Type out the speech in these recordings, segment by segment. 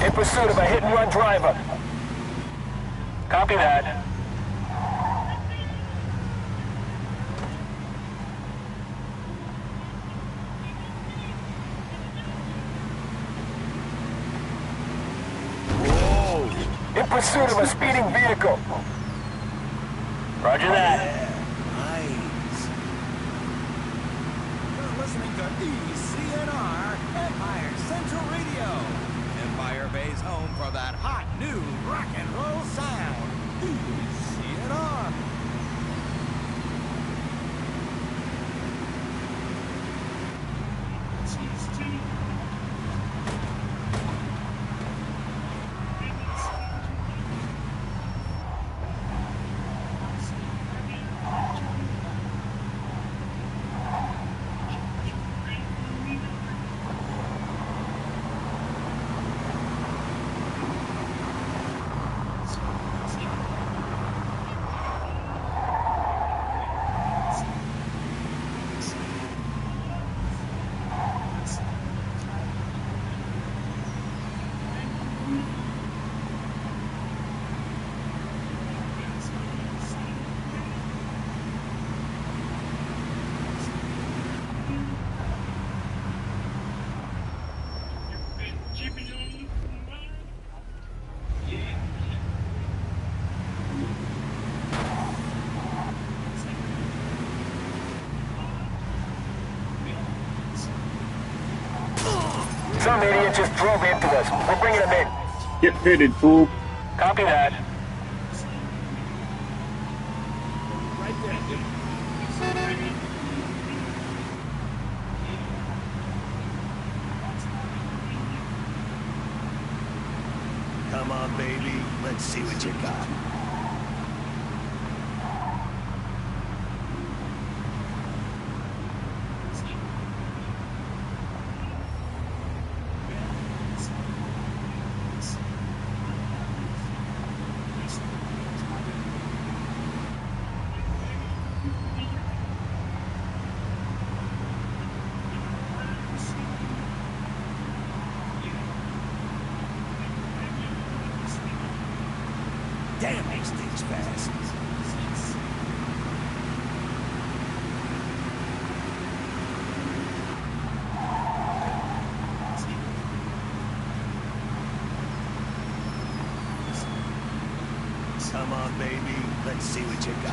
In pursuit of a hit-and-run driver. Copy that. In pursuit of a speeding vehicle. Roger that. Nice. You're listening to ECNR, Empire Central Radio. Empire Bay's home for that hot new rock and roll sound. ECNR. Some idiot just drove into us. We're bringing him in. Get pitted, fool. Copy that. Right there, dude. Come on, baby. Let's see what you got. Damn, these things fast. Come on, baby. Let's see what you got.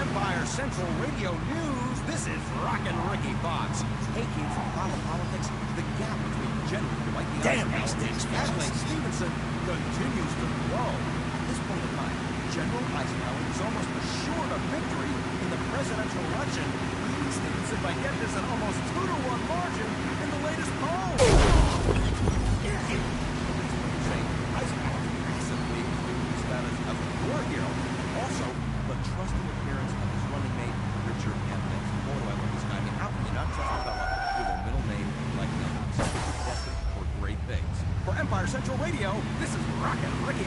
Empire Central Radio News, this is Rockin' Ricky Fox. Taking from politics, the gap between General Dwight D. Damn, Eisenhower these things and Kathleen Stevenson continues to grow. At this point in time, General Eisenhower is almost assured of victory in the presidential election. Stevenson might get this an almost 2-to-1 margin in the latest poll. Eisenhower massively increased status as a war hero. Also, the trusting appearance of his running mate, Richard Evans. Boy, do I love this guy. I mean, how can you not trust a fella with a middle name like that? Destined for great things. For Empire Central Radio, this is Rockin' Ricky.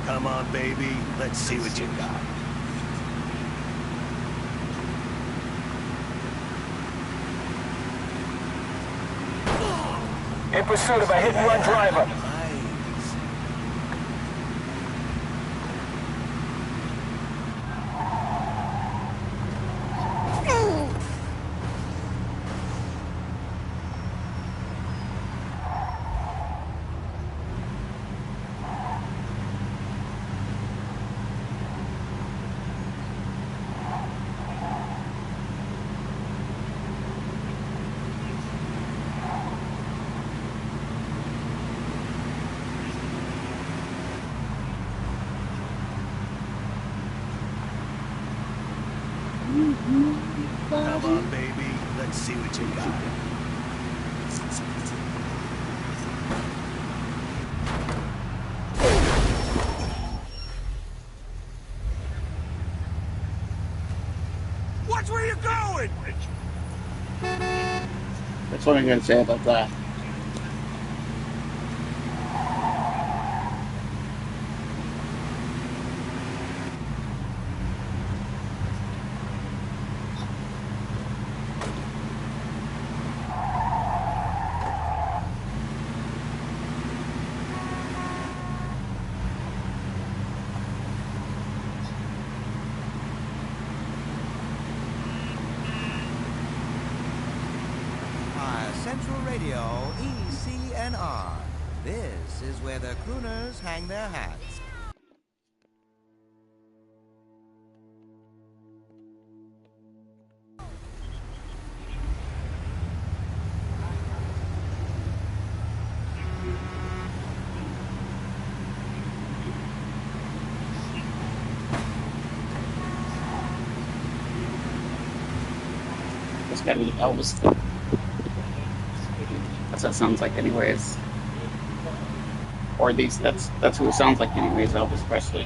Come on, baby. Let's see what you got. In pursuit of a hit-and-run driver. Come on, baby. Let's see what you got. doing? That's what I'm gonna say about that. Central Radio, ECNR. This is where the crooners hang their hats. It's gotta be Elvis. That's what it sounds like, anyways. Or these. That's who it sounds like, anyways. Elvis Presley.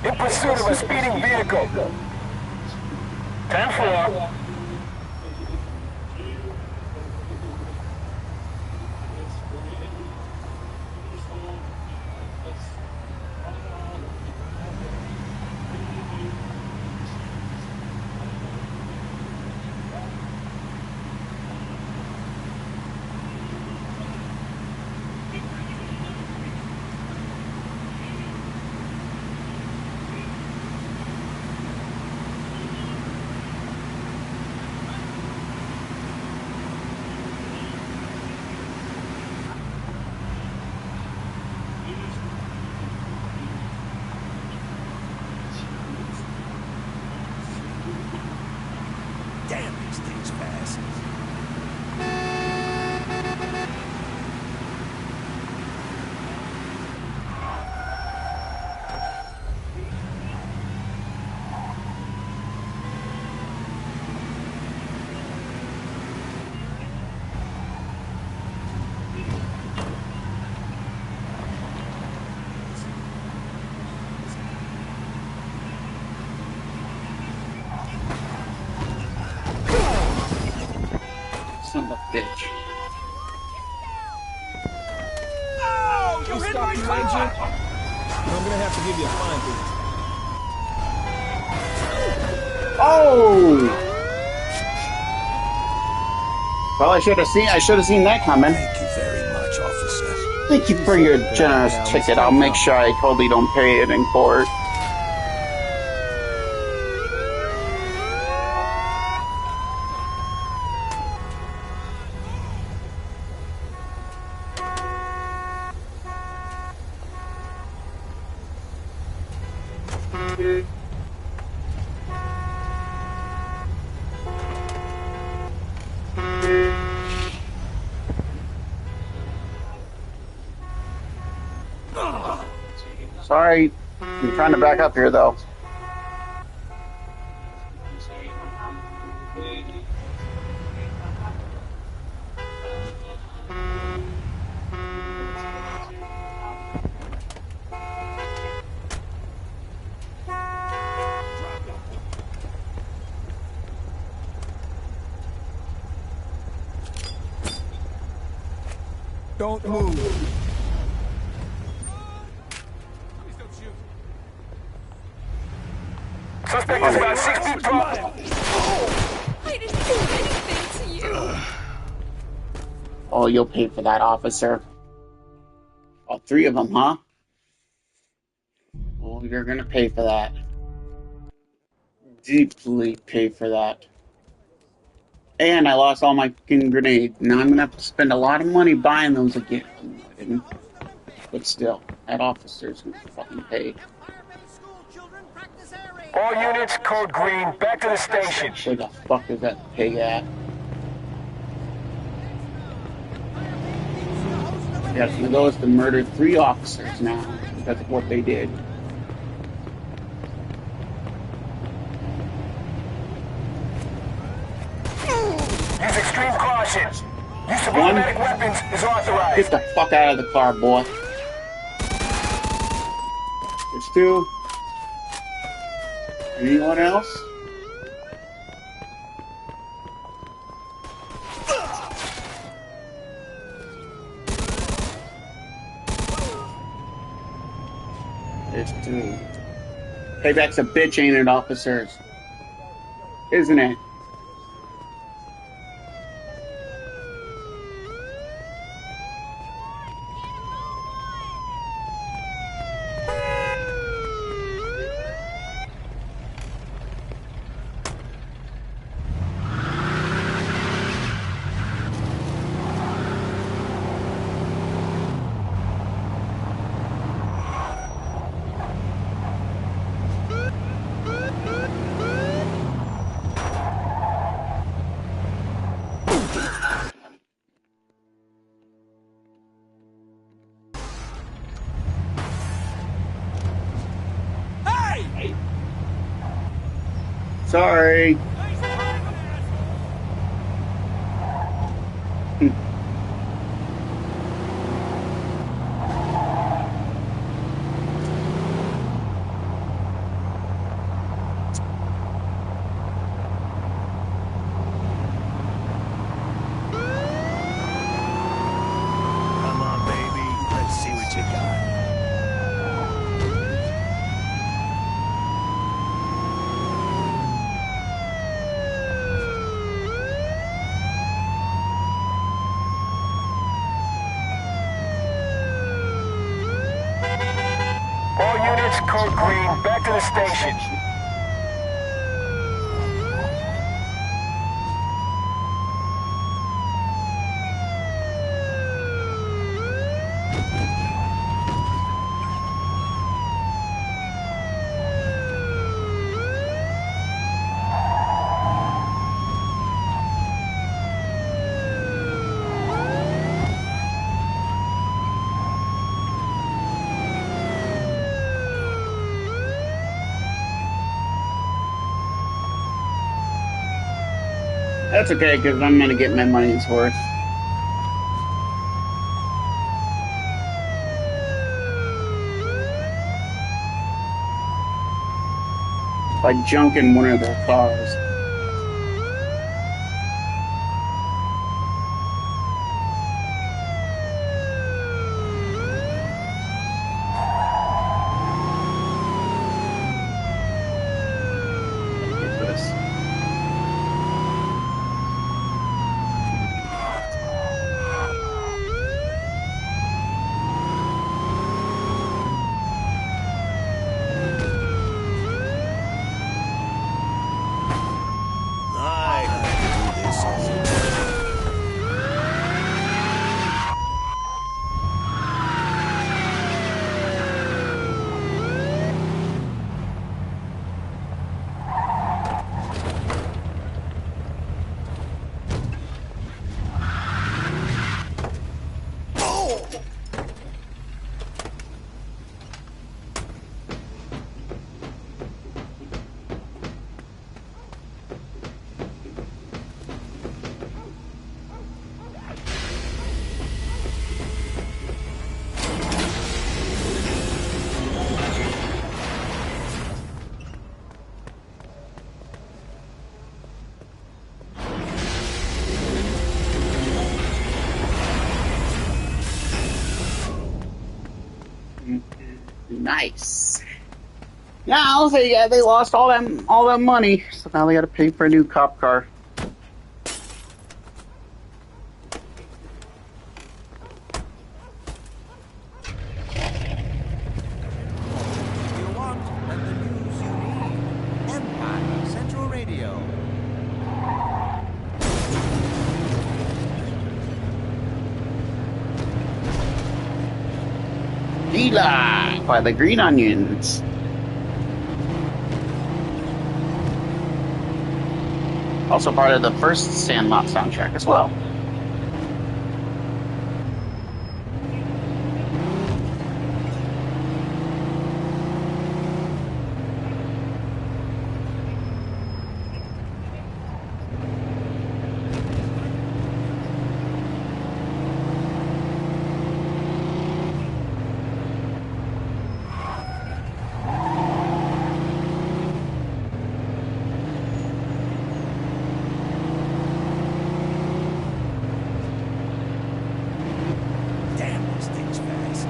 In pursuit of a speeding vehicle. 10-4. Damn, these things fast. Son of a bitch. Oh, you hit my car! I'm gonna have to give you a fine for Oh! Well, I should have seen that coming. Thank you very much, officer. Thank you for your generous ticket. I'll make sure I totally don't pay it in court. Sorry, I'm trying to back up here though. Don't move. Please don't shoot. Suspect is about 6 feet tall. I didn't do anything to you. Oh, you'll pay for that, officer. All three of them, huh? Well, you're gonna pay for that. Deeply pay for that. And I lost all my fucking grenades. Now I'm gonna have to spend a lot of money buying those again. No, I didn't. But still, that officer's gonna fucking pay. Empire Bay School children practice air raid. All units, code green, back to the station. Where the fuck is that pig at? Yes, the goal is to murder 3 officers now. That's what they did. Use extreme caution. Use of automatic weapons is authorized. Get the fuck out of the car, boy. There's 2. Anyone else? There's 2. Payback's a bitch, ain't it, officers? Isn't it? Sorry. Come on, baby. Let's see what you got. All units, code green, back to the station. That's okay, because I'm gonna get my money's worth. By junking one of their cars. Get this. I have to do this all the time. Nice. Now they lost all that money, so now they got to pay for a new cop car. You want and the news you need. Empire Central Radio. Eli by the Green Onions. Also part of the first Sandlot soundtrack as well. Damn, this thing's fast.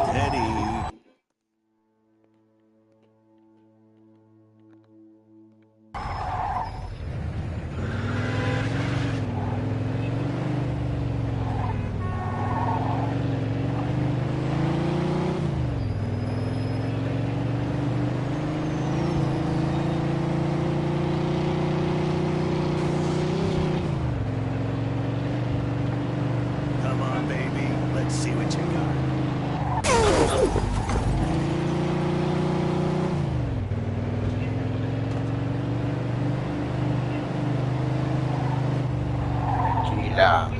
Steady. Come on, baby. Let's see what you got. Yeah.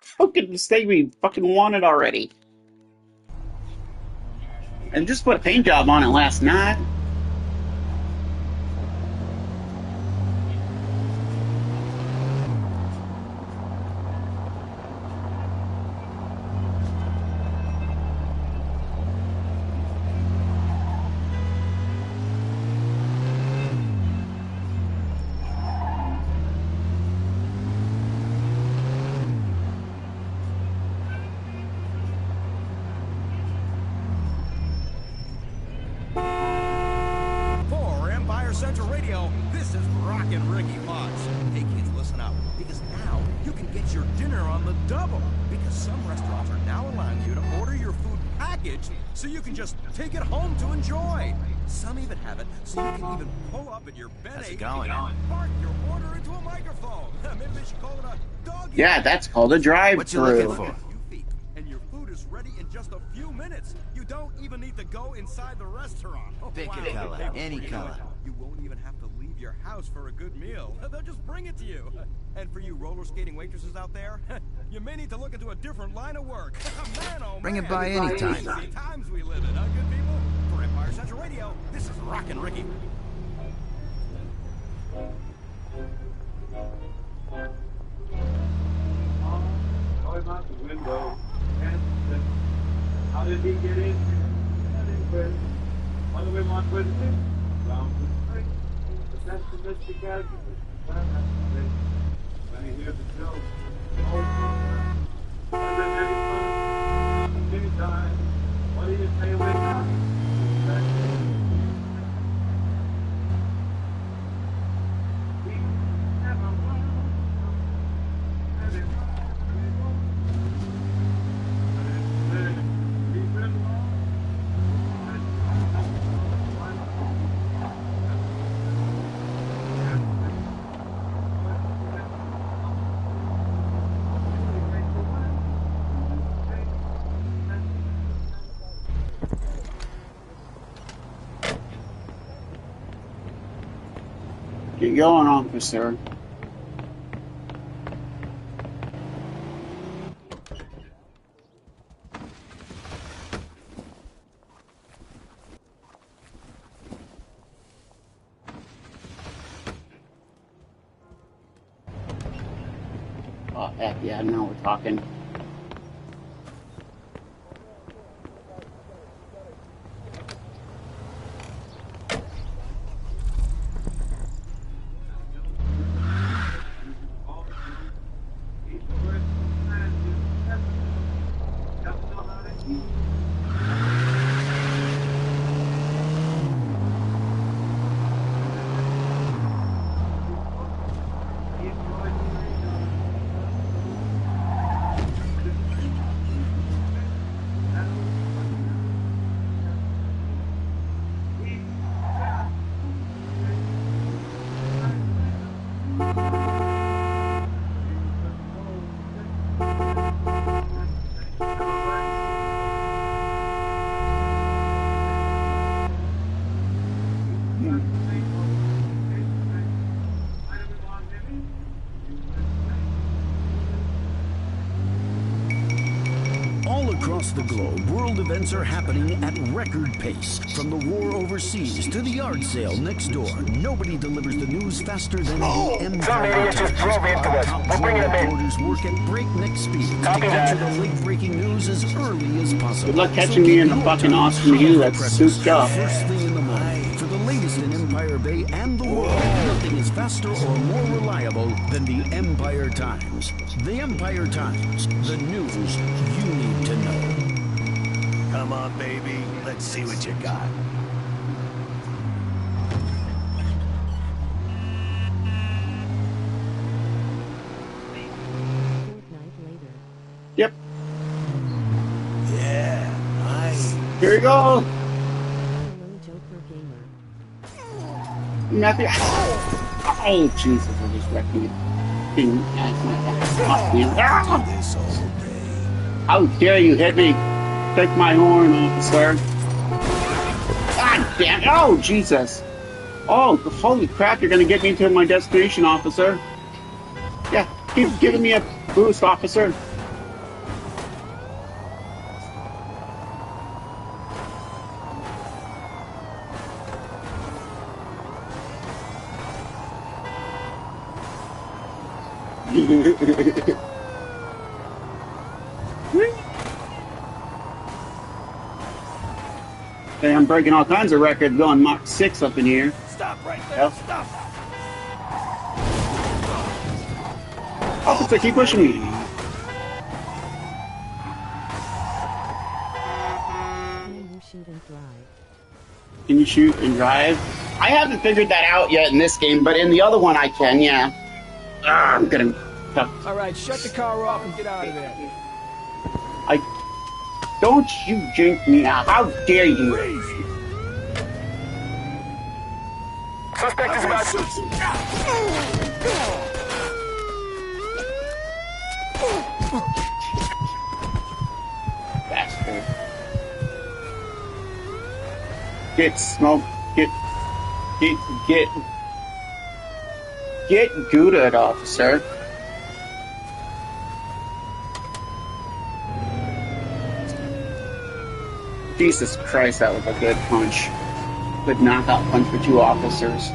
Fucking mistake we fucking won it already. And just put a paint job on it last night. For Empire Central Radio, this is Rockin' Ricky Potts. Hey kids, listen up, because now you can get your dinner on the double. Because some restaurants are now allowing you to order your food packaged so you can just take it home to enjoy. Some even have it so you can even pull up at your bed How's it and going? bark your order into a microphone. Maybe they should call it a dog. Yeah, that's called a drive-through. What you looking for? And your food is ready in just a few minutes. You don't even need to go inside the restaurant. Oh, Pick a color, any color. You won't even have to leave your house for a good meal. They'll just bring it to you. And for you roller skating waitresses out there, you may need to look into a different line of work. Man, oh Bring it man. by anytime. Crazy times we live in, huh, good people? For Empire Central Radio, this is Rockin' Ricky. Going out the window, and how did he get in? What do we want with him? Round the spring, the pessimistic attitude. I didn't hear the show. Anytime. What do you say, wake up? We never won. Get going, officer. Oh, heck yeah, now we're talking. All across the globe, world events are happening at record pace. From the war overseas to the yard sale next door, nobody delivers the news faster than the Empire Some idiot just Times. drove into us. Top We're bringing him in. reporters work at breakneck speed to Copy capture that. the late-breaking news as early as possible. Good luck catching So me keep in a your fucking time awesome sharp view for that's presses souped up. first thing in the morning. For the latest in Empire Bay and the world, nothing is faster or more reliable than the Empire Times. The Empire Times, the news you need to know. Come on, baby. Let's see what you got. Yep. Yeah, nice. Here we go. Nothing. Oh, Jesus, I just wrecked me. Didn't ask my Ah! This all day. How dare you hit me? Take my horn, officer. God damn it. Oh, Jesus. Oh, holy crap, you're going to get me to my destination, officer. Yeah, keep giving me a boost, officer. Hey, I'm breaking all kinds of records going Mach 6 up in here. Stop right there. Yep. Stop. Officer, keep pushing me. Can you shoot and drive? I haven't figured that out yet in this game, but in the other one I can, yeah. I'm gonna... All right, shut the car off and get out of there. Don't you jinx me now. How dare you? Suspect is about to... Bastard. Get smoked. Get Gouda, officer. Jesus Christ, that was a good punch. Good knockout punch for two officers.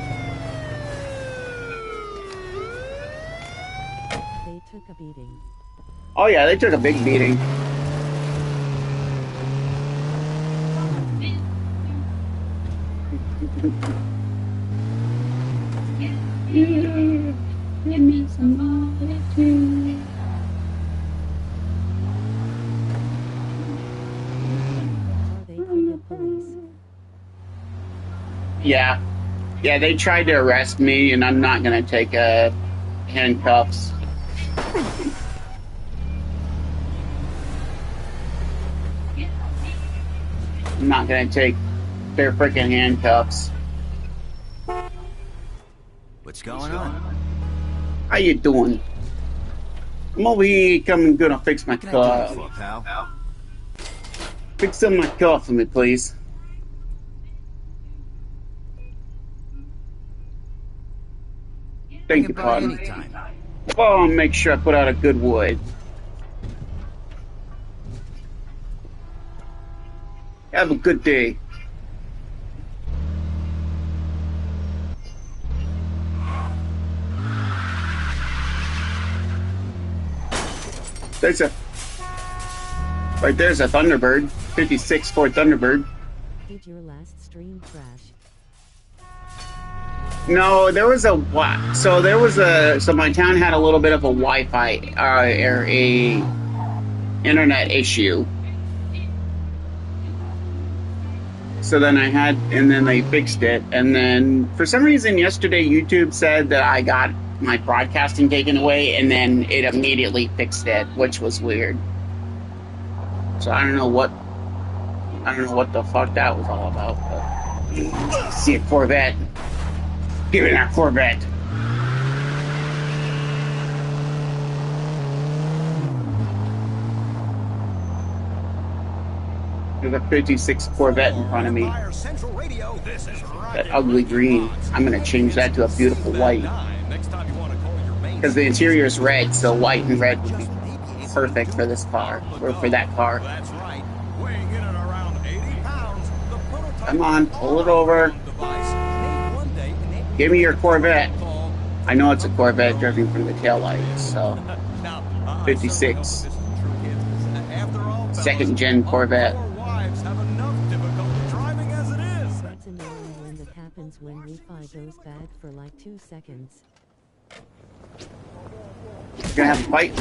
They took a beating. Oh yeah, they took a big beating. Give me some attitude. Are they crooked police? Yeah. Yeah, they tried to arrest me, and I'm not going to take handcuffs. I'm not going to take their freaking handcuffs. What's going on? How you doing? I'm over here coming, gonna fix my What can I do car. you for, pal? Fix some of my car for me, please. Thank you, Bring it by pardon. anytime. Oh, make sure I put out a good wood. Have a good day. There's a right there's a Thunderbird, 56 Ford Thunderbird. Did your last stream crash? No, there was a so my town had a little bit of a Wi-Fi or a internet issue. So then and then they fixed it, and then for some reason yesterday YouTube said that I got my broadcasting taken away, and then it immediately fixed it, which was weird. So I don't know what the fuck that was all about. But see a Corvette. Give me that Corvette. There's a 56 Corvette in front of me. That ugly green. I'm gonna change that to a beautiful white. Because the interior is red, so white and red would be perfect for this car, or for that car. That's right. Weighing in at around 80 pounds, the prototype Come on, pull it over. device made one day enabled Give me your Corvette. called I know it's a Corvette driven from the taillights, so. Now, 56. After all, fellas, Second gen Corvette. our wives have enough difficulty driving as it is. That's annoying when that happens when Wi-Fi goes bad for like 2 seconds. We're gonna have a fight.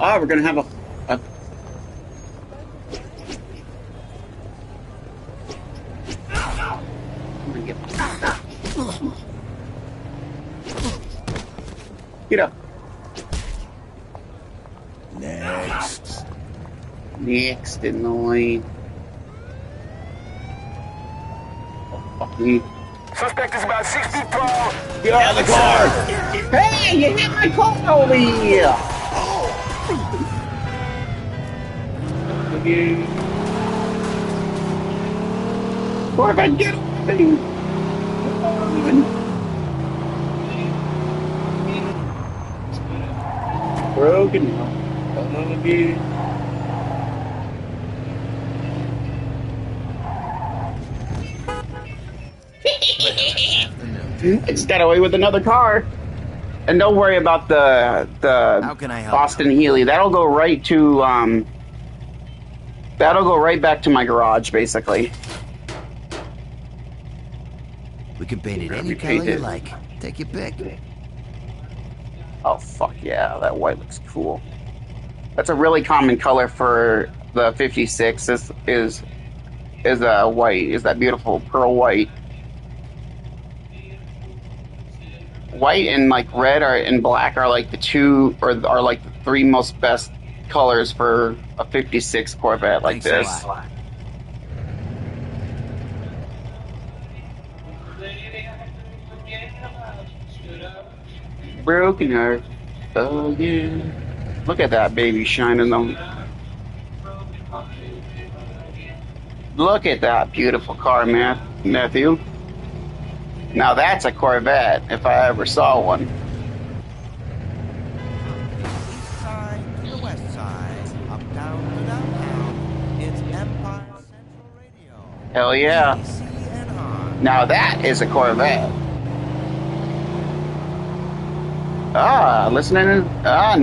Oh, we're gonna have a I'm gonna get up. Next. Next in the lane. Oh, fuck me. Suspect is about 6 feet tall. Get out of the car! Hey, you hit my car over here! Corbin, get away! Broken again. It's got away with another car. And don't worry about the How can I help Boston Healy. That'll go right to that'll go right back to my garage, basically. We can paint it any Repaint color you it. like. Take your pick. Oh fuck yeah, that white looks cool. That's a really common color for the 56. Is a white. Is that beautiful pearl white? White and like red and black are like the two, or are like the three most best colors for a 56 Corvette like Thanks this. a lot. Broken heart again. Look at that baby shining on. Look at that beautiful car, Matthew. Now that's a Corvette, if I ever saw one. East side to the west side, uptown to downtown. It's Empire Central Radio. Hell yeah. CNR. Now that is a Corvette. Listening.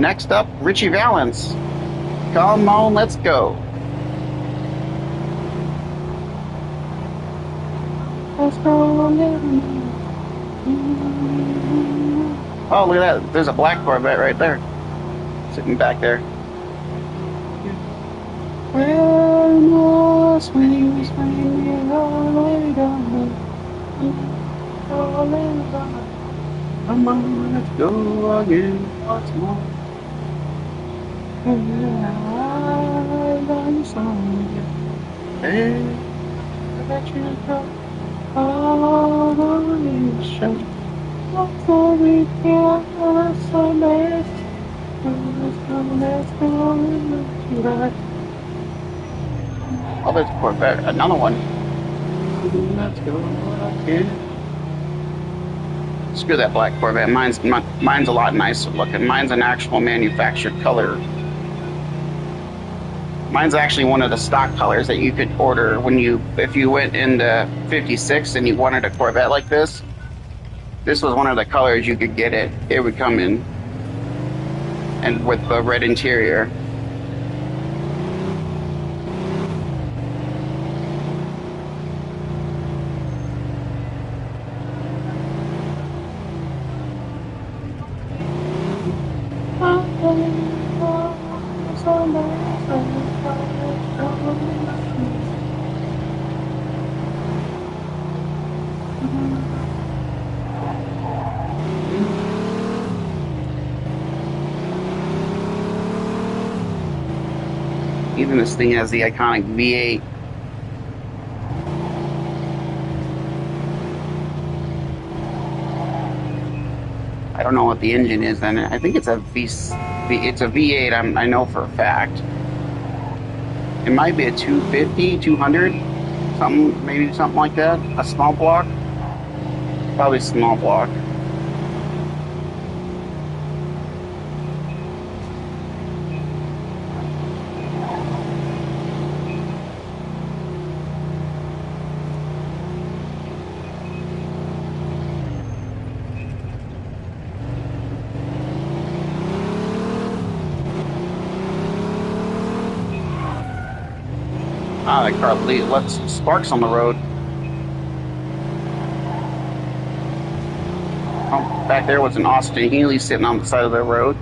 Next up, Richie Valens. Come on, let's go. Let's go. Oh, look at that. There's a black Corvette right there. Sitting back there. Where was when you was swinging all the way down come on, let's go again once more. I love you so much. Hey, I let you go. All the nation. What's all we got? So bad. Let's go. Oh, there's a Corvette. Another one. Let's go again. Screw that black Corvette. Mine's a lot nicer looking. Mine's an actual manufactured color. Mine's actually one of the stock colors that you could order if you went into 56 and you wanted a Corvette like this. This was one of the colors you could get it. It would come in, and with the red interior. Even this thing has the iconic V8. I don't know what the engine is in it. I think it's a V8. I know for a fact. It might be a 250, 200, maybe something like that. A small block. Probably small block. Ah, that car left some sparks on the road. Oh, back there was an Austin Healey sitting on the side of the road.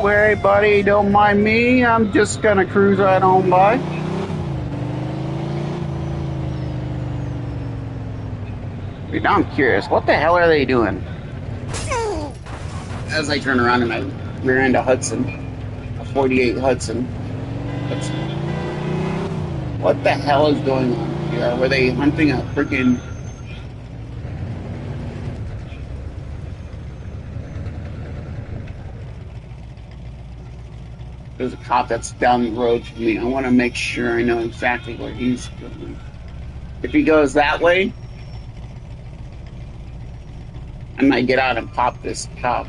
Hey, buddy, don't mind me. I'm just gonna cruise right on by. Now I'm curious, what the hell are they doing? As I turn around and I rear end a Hudson, a 48 Hudson. What the hell is going on here? Were they hunting a freaking... There's a cop that's down the road from me. I want to make sure I know exactly where he's going. If he goes that way, I might get out and pop this cop.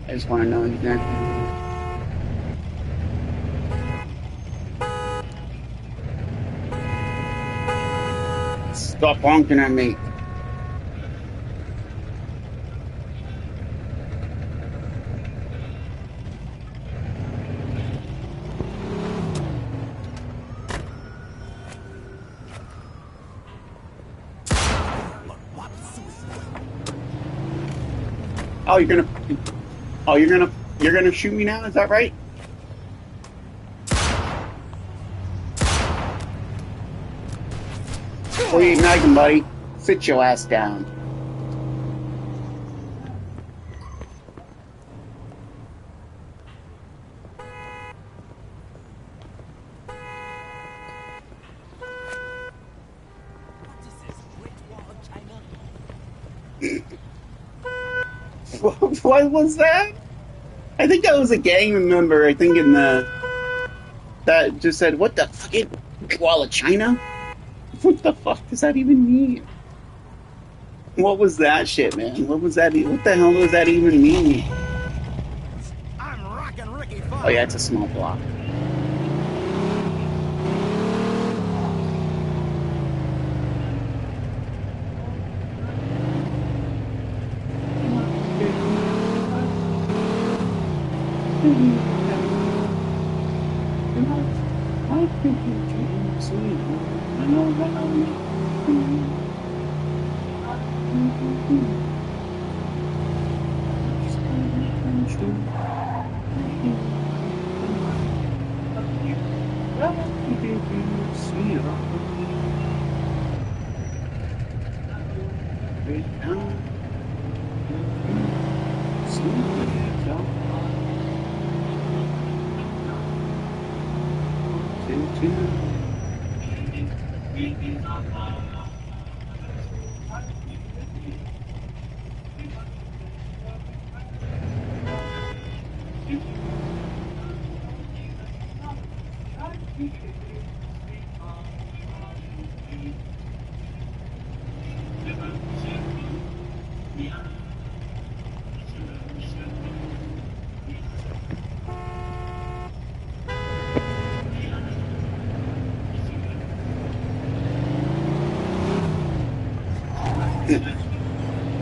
I just want to know exactly. Stop honking at me. Oh, you're gonna shoot me now? Is that right? Oh, you Magnum, buddy. Sit your ass down. What was that? I think that was a gang member. I think that just said, "What the fucking wall of China?" What the fuck does that even mean? What was that shit, man? What was that? What the hell does that even mean? I'm rockin' Ricky Fun. Oh yeah, it's a small block.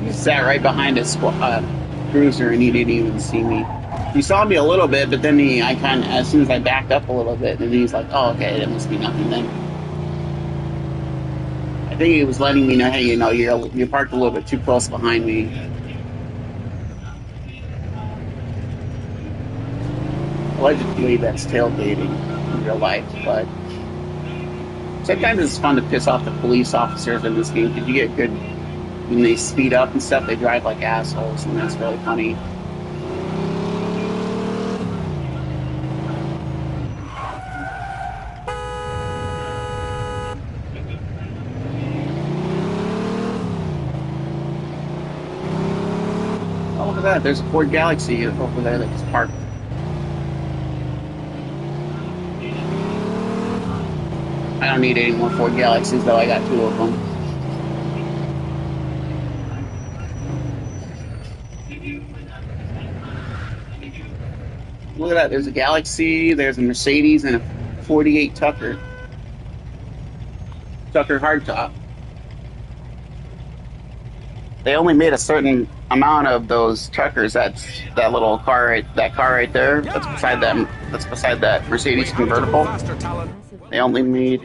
He sat right behind his cruiser, and he didn't even see me. He saw me a little bit, but then as soon as I backed up a little bit, and he's like, "Oh, okay, it must be nothing then." I think he was letting me know, "Hey, you're parked a little bit too close behind me." Allegedly, that's tailgating in real life, but sometimes it's fun to piss off the police officers in this game because you get good. When they speed up and stuff, they drive like assholes, and that's really funny. Oh, look at that. There's a Ford Galaxy over there that's parked. I don't need any more Ford Galaxies, though. I got 2 of them. Look at that. There's a Galaxy, there's a Mercedes, and a 48 Tucker. Tucker hardtop. They only made a certain amount of those Tuckers. That's that little car, that car right there. That's beside them. That's beside that Mercedes convertible. They only made.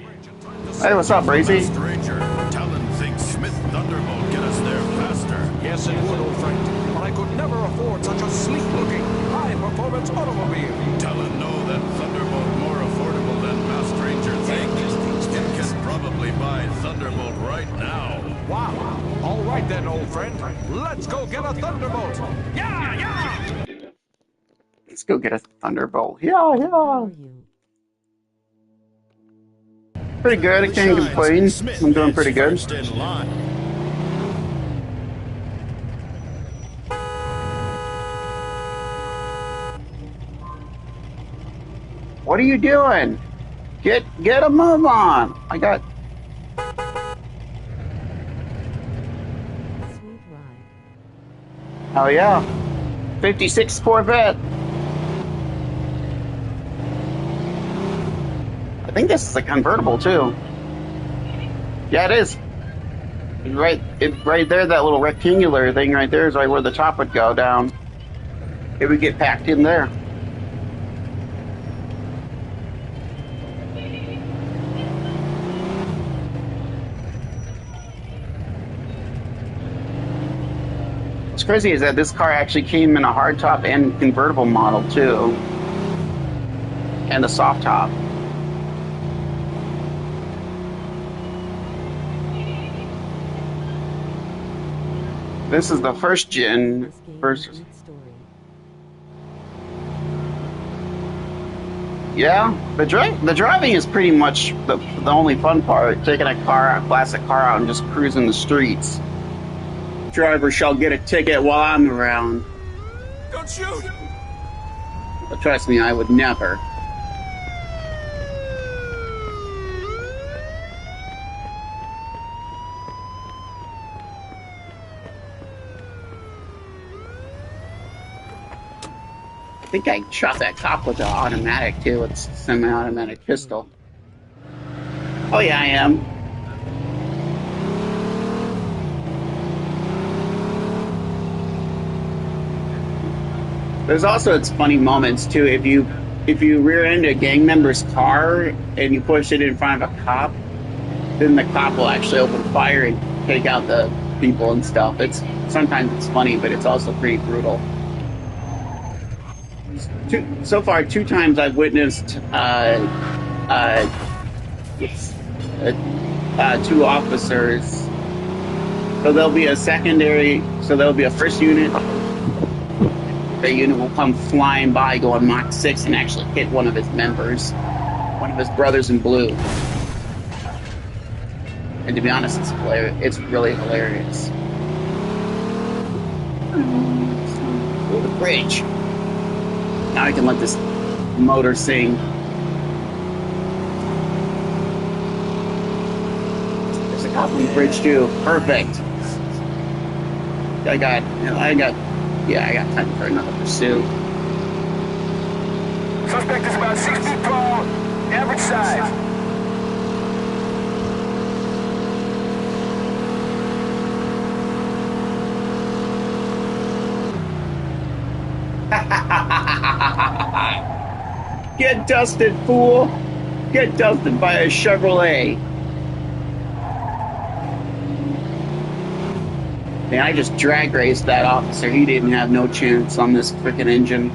Hey, what's up, Brazy? Stranger, Talon thinks Smith Thunderbolt get us there faster. Yes, it would, old friend. But I could never afford such a sleek-looking, high-performance automobile. Talon know that Thunderbolt more affordable than Mass Stranger thinks. You can probably buy Thunderbolt right now. Wow. All right then, old friend. Let's go get a Thunderbolt. Yeah, yeah! Let's go get a Thunderbolt. Yeah, yeah. How are you? Pretty good. I can't complain. I'm doing pretty good. First in line. What are you doing? Get a move on. I got. Sweet ride. Oh yeah, 56 Corvette. I think this is a convertible too. Yeah, it is. It's right there. That little rectangular thing right there is right where the top would go down. It would get packed in there. What's crazy is that this car actually came in a hardtop and convertible model too, and a soft top. This is the first gen. This game First, is a good story. yeah, the driving is pretty much the only fun part. Taking a classic car out and just cruising the streets. Driver shall get a ticket while I'm around. Don't shoot! But trust me, I would never. I think I shot that cop with the automatic too, with semi-automatic pistol. Oh yeah, I am. There's also its funny moments too. If you rear end a gang member's car and you push it in front of a cop, then the cop will actually open fire and take out the people and stuff. It's sometimes it's funny, but it's also pretty brutal. So far, 2 times I've witnessed yes, 2 officers. So there'll be a secondary. So there'll be a first unit. The unit will come flying by, going Mach 6, and actually hit one of his members, one of his brothers in blue. And to be honest, it's hilarious. It's really hilarious. Go to the bridge. Now I can let this motor sing. There's a cop on the bridge too. Perfect. I got time for another pursuit. Suspect is about 6 feet tall, average size. Get dusted, fool! Get dusted by a Chevrolet. Man, I just drag raced that officer. He didn't have no chance on this frickin' engine.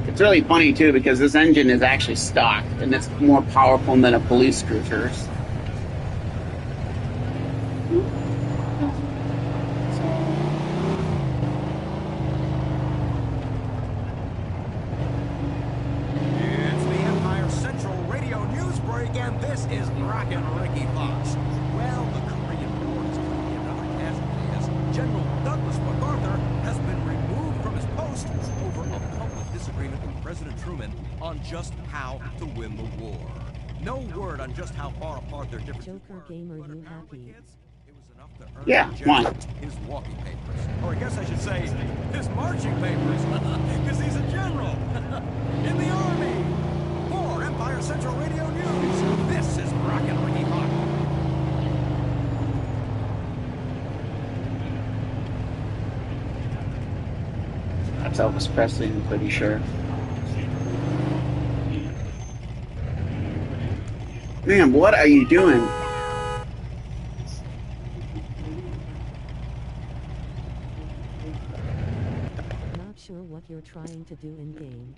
It's really funny too because this engine is actually stock and it's more powerful than a police cruiser's. It's the Empire Central Radio News Break, and this is Rockin' Ricky Fox. Well, the Korean War is clearly another casualty as General Douglas MacArthur has been removed from his post over a public disagreement with President Truman on just how to win the war. No word on just how far apart their differences Joker were. gamer, But you apparently, happy? kids, it was enough to earn Yeah, the why? general his walking papers. Or I guess I should say, his marching papers, because he's a general in the Army. For Empire Central Radio News, this is Rockin' Ricky Fox. That's Elvis Presley, I'm pretty sure. Man, what are you doing? Not sure what you're trying to do in game.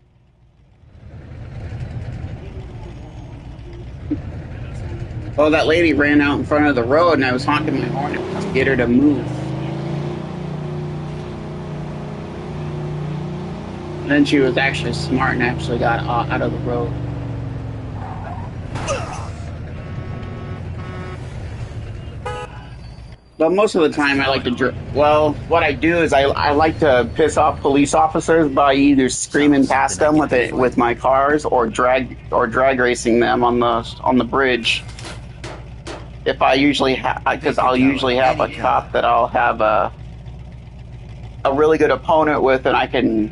Oh, that lady ran out in front of the road and I was honking my horn to get her to move. And then she was actually smart and actually got out of the road. But most of the time, I like to. Well, what I do is I like to piss off police officers by either screaming past them with my cars or drag racing them on the bridge. If I usually because I'll usually have a cop that I'll have a really good opponent with, and I can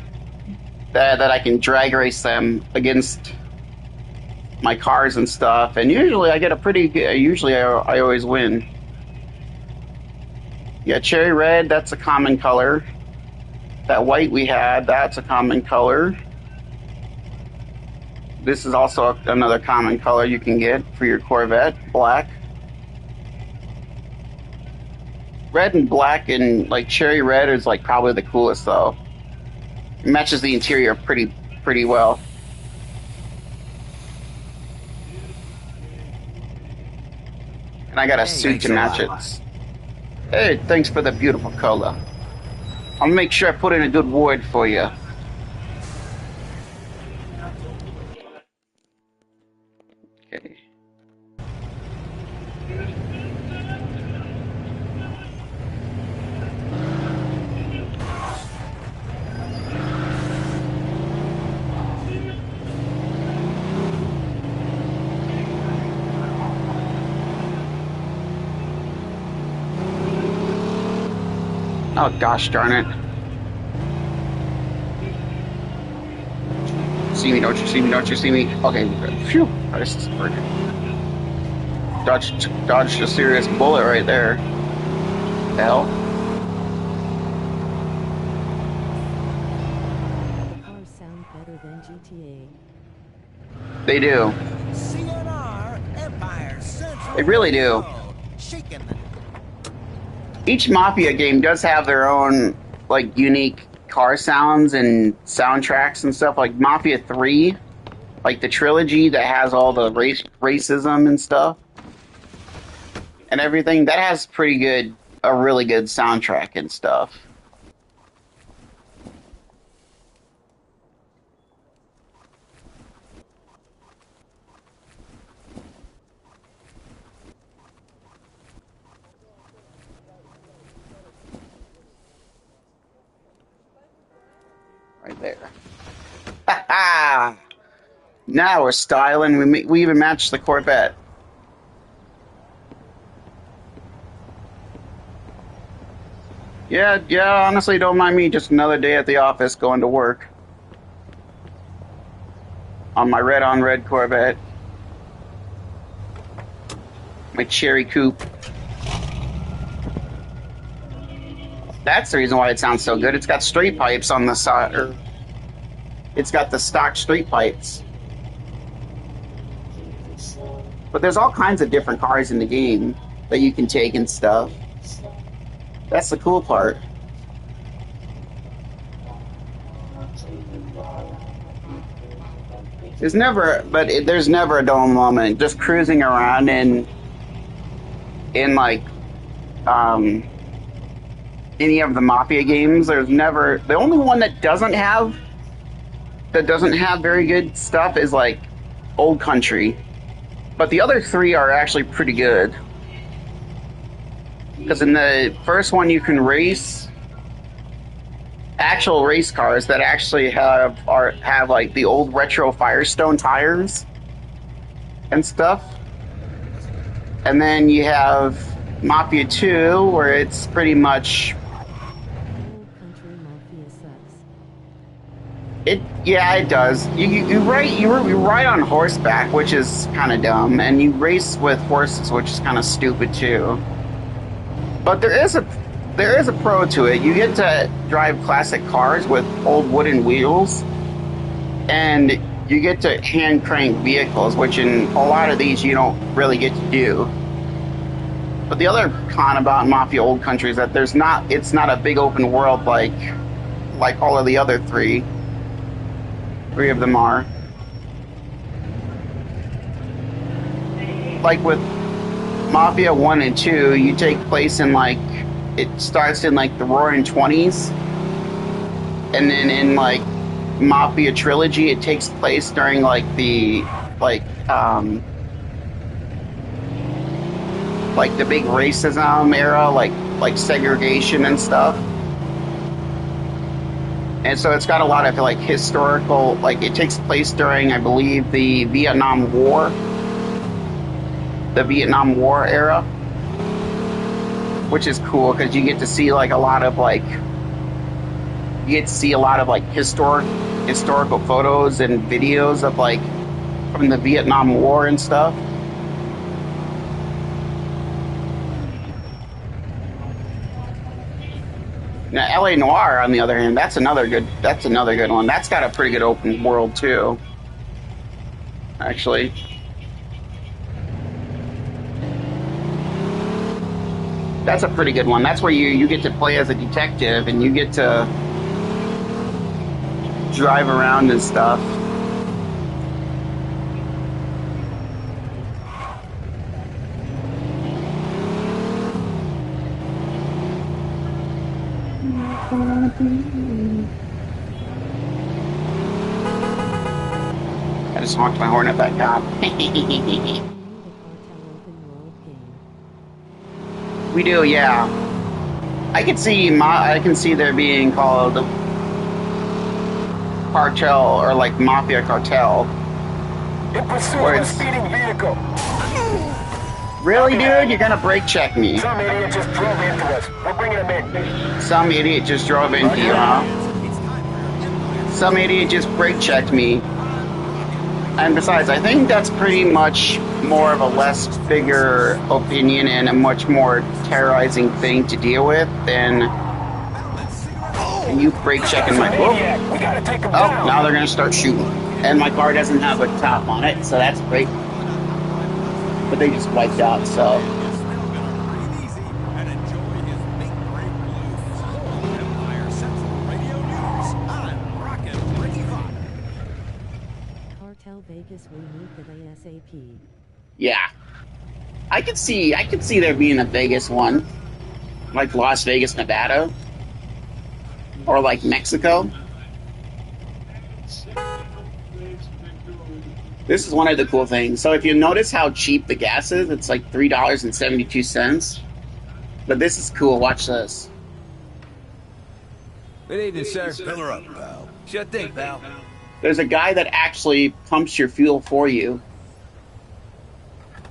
drag race them against my cars and stuff. And usually I get a pretty good. Usually I always win. Yeah, cherry red, that's a common color. That white we had, that's a common color. This is also another common color you can get for your Corvette, black. Red and black and like cherry red is like probably the coolest though. It matches the interior pretty well. And I got a suit to match it. Hey, thanks for the beautiful color. I'll make sure I put in a good word for you. Okay. Oh, gosh darn it. See me, don't you see me, don't you see me? Okay, phew. This is pretty. Dodged a serious bullet right there. Hell. They do. CNR Empire Central. They really do. Shaking the Each Mafia game does have their own, like, unique car sounds and soundtracks and stuff. Like Mafia 3, like the trilogy that has all the racism and stuff and everything, that has a really good soundtrack and stuff. Right there. Ha ha! Now we're styling. We even matched the Corvette. Yeah, honestly, don't mind me. Just another day at the office going to work. On my red-on-red Corvette. My cherry coupe. That's the reason why it sounds so good. It's got straight pipes on the side. It's got the stock straight pipes. But there's all kinds of different cars in the game that you can take and stuff. That's the cool part. There's never a dull moment. Just cruising around in like any of the Mafia games. There's never, the only one that doesn't have very good stuff is like Old Country. But the other three are actually pretty good. Because in the first one you can race actual race cars that actually have like the old retro Firestone tires and stuff. And then you have Mafia 2 where it's pretty much it does. You ride on horseback, which is kind of dumb, and you race with horses, which is kind of stupid too. But there is a pro to it. You get to drive classic cars with old wooden wheels, and you get to hand crank vehicles, which in a lot of these you don't really get to do. But the other con about Mafia Old Country is that it's not a big open world like all of the other three of them are. Like with Mafia 1 and 2, you take place in it starts in the Roaring 20s, and then in Mafia Trilogy it takes place during the big racism era, like segregation and stuff. And so it's got a lot of historical, it takes place during, I believe, the Vietnam War era, which is cool because you get to see a lot of historical photos and videos of from the Vietnam War and stuff. Now, LA Noire, on the other hand, that's another good one. That's got a pretty good open world too, actually. That's a pretty good one. That's where you get to play as a detective and you get to drive around and stuff. I just honked my horn at that cop. We do, yeah. I can see there being called cartel or Mafia Cartel. In pursuit of a speeding vehicle. Really, dude? You're gonna brake check me? Some idiot just drove into us. We're bringing him in. Some idiot just drove into you, huh? Some idiot just brake checked me. And besides, I think that's pretty much more of a less bigger opinion and a much more terrorizing thing to deal with than you brake checking my... We gotta take him down. Now they're gonna start shooting. And my car doesn't have a top on it, so that's great. But they just wiped out, so. Is still gonna breathe easy and enjoy his big break blues. More Empire Central Radio News on Rockin' Revive. Cartel Vegas, we need the ASAP. Yeah. I could see there being a Vegas one. Like Las Vegas, Nevada. Or like Mexico. This is one of the cool things. So if you notice how cheap the gas is, it's like $3.72. But this is cool. Watch this. Good evening, sir. Fill her up, pal. Sure thing, pal. There's a guy that actually pumps your fuel for you.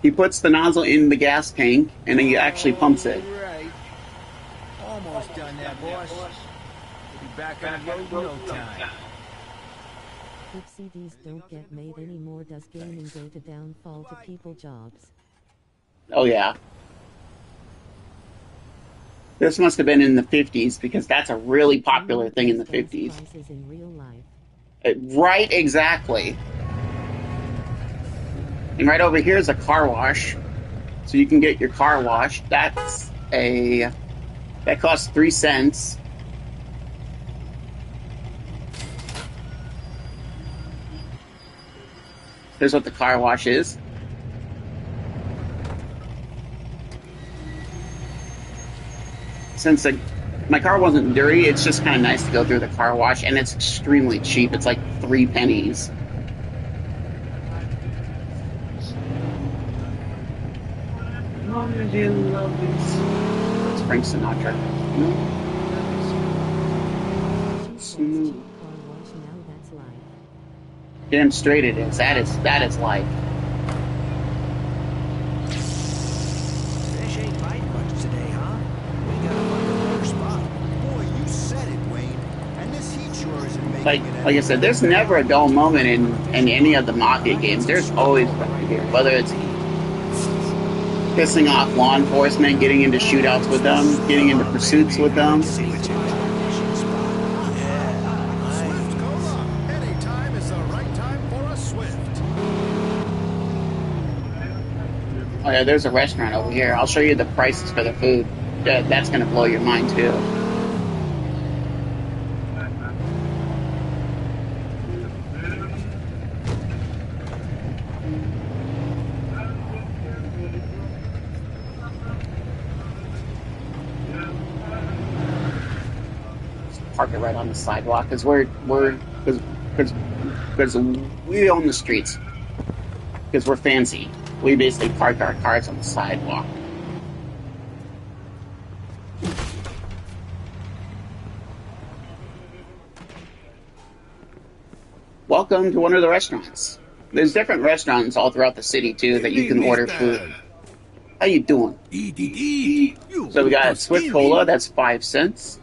He puts the nozzle in the gas tank, and then he actually pumps it. Right. Almost done that, boss. We'll be back on the road in no time. If CDs don't get made anymore, does gaming go to downfall to people jobs? Oh, yeah. This must have been in the 50s, because that's a really popular thing in the 50s. Prices in real life. Right, exactly. And right over here is a car wash. So you can get your car washed. That costs 3 cents. Here's what the car wash is. Since my car wasn't dirty, it's just kind of nice to go through the car wash, and it's extremely cheap. It's like 3 pennies. It's Frank Sinatra. Car wash, now that's life. Damn straight it is. That is life. Fish ain't biting much today, huh? We got a underwater spot. Boy, you said it, Wayne. And this heat sure isn't making Like it I said, there's never a dull moment in any of the Mafia games. There's always something here. Whether it's pissing off law enforcement, getting into shootouts with them, getting into pursuits with them. See what you fishing spot. Yeah. Swift Cola. Any time is the right time for a Swift. Oh yeah, there's a restaurant over here. I'll show you the prices for the food. That's gonna blow your mind too. Park it right on the sidewalk because we own the streets because we're fancy. We basically park our cars on the sidewalk. Welcome to one of the restaurants. There's different restaurants all throughout the city too that you can order food. How you doing? So we got Swift Cola, that's 5 cents.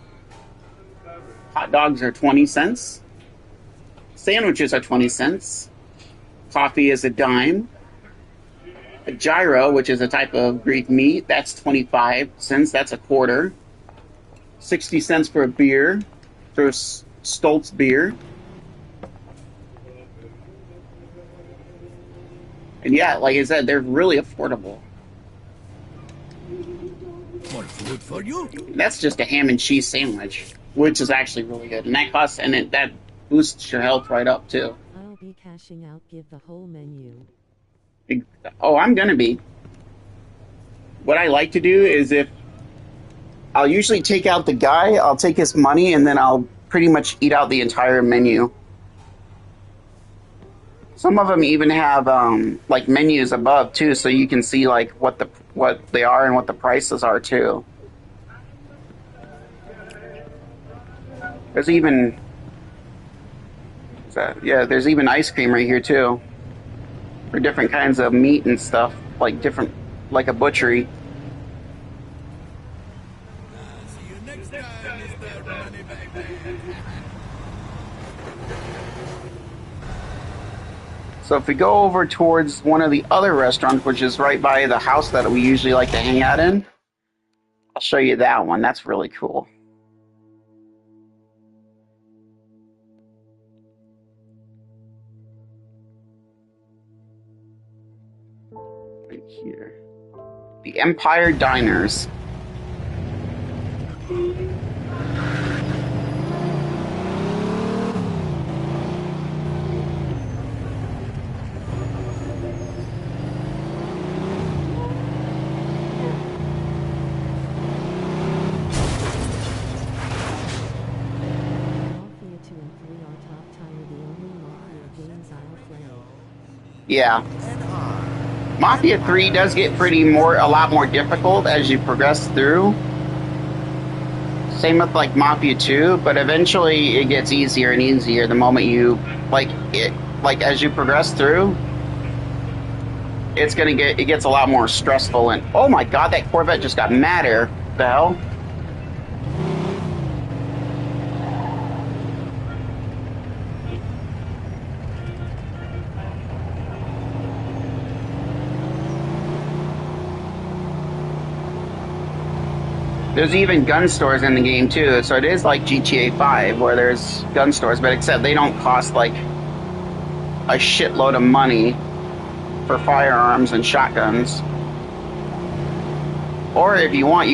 Hot dogs are 20 cents. Sandwiches are 20 cents. Coffee is a dime. A gyro, which is a type of Greek meat, that's 25 cents. That's a quarter. 60 cents for a beer. For Stoltz beer. And yeah, like I said, they're really affordable. More food for you? That's just a ham and cheese sandwich, which is actually really good. And that boosts your health right up too. I'll be cashing out, give the whole menu. Oh, I'm gonna be. What I like to do is I'll usually take out the guy, I'll take his money, and then I'll pretty much eat out the entire menu. Some of them even have like menus above too, so you can see like what they are and what the prices are too. There's even there's even ice cream right here too, for different kinds of meat and stuff, like a butchery. See you next time, Mr. Moneybags. So if we go over towards one of the other restaurants, which is right by the house that we usually like to hang out in, I'll show you that one. That's really cool. Right here. The Empire Diners. Mafia 2 and 3 are top tier, the only Mafia games I'll play. Yeah. And on. Mafia 3 does get a lot more difficult as you progress through. Same with like Mafia 2, but eventually it gets easier and easier the moment you as you progress through. It gets a lot more stressful, and oh my god, that Corvette just got madder. The hell? There's even gun stores in the game too, so it is like GTA 5 where there's gun stores, but except they don't cost like a shitload of money for firearms and shotguns. Or if you want,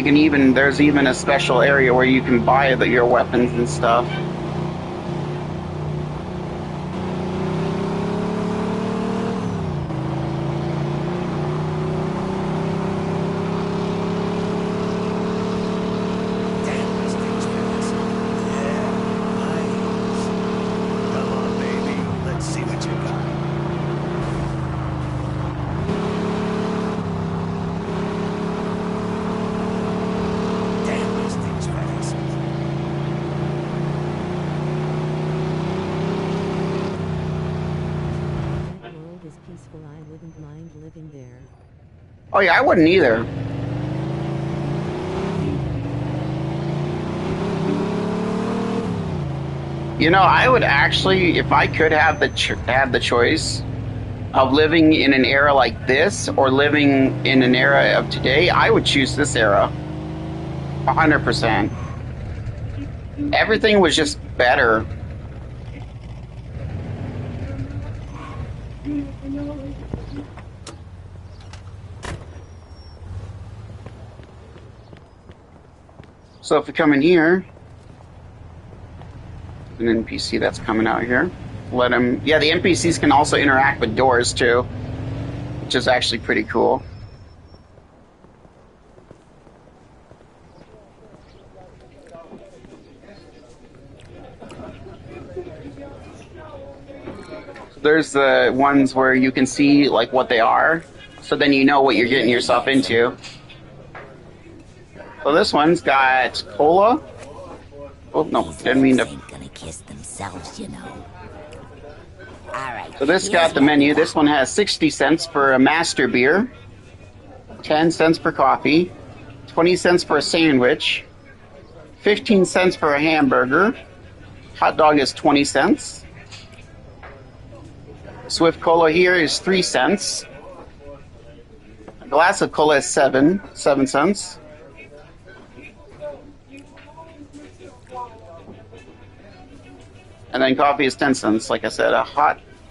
there's even a special area where you can buy your weapons and stuff. Damn, this thing's fast. Yeah, nice. Come on, baby. Let's see what you got. Damn, this thing's fast. That world is peaceful, I wouldn't mind living there. Oh yeah, I wouldn't either. You know, I would actually, if I could have the choice of living in an era like this or living in an era of today, I would choose this era. 100%. Everything was just better. So if we come in here, an NPC that's coming out here, let them. Yeah, the NPCs can also interact with doors too, which is actually pretty cool. There's the ones where you can see like what they are, so then you know what you're getting yourself into. So this one's got cola. Oh no, didn't mean to. Ain't gonna kiss themselves, you know. All right. So this got the menu. This one has 60 cents for a master beer, 10 cents for coffee, 20 cents for a sandwich, 15 cents for a hamburger. Hot dog is 20 cents. Swift Cola here is 3 cents. A glass of cola is 7 cents. And then coffee is 10 cents. Like I said,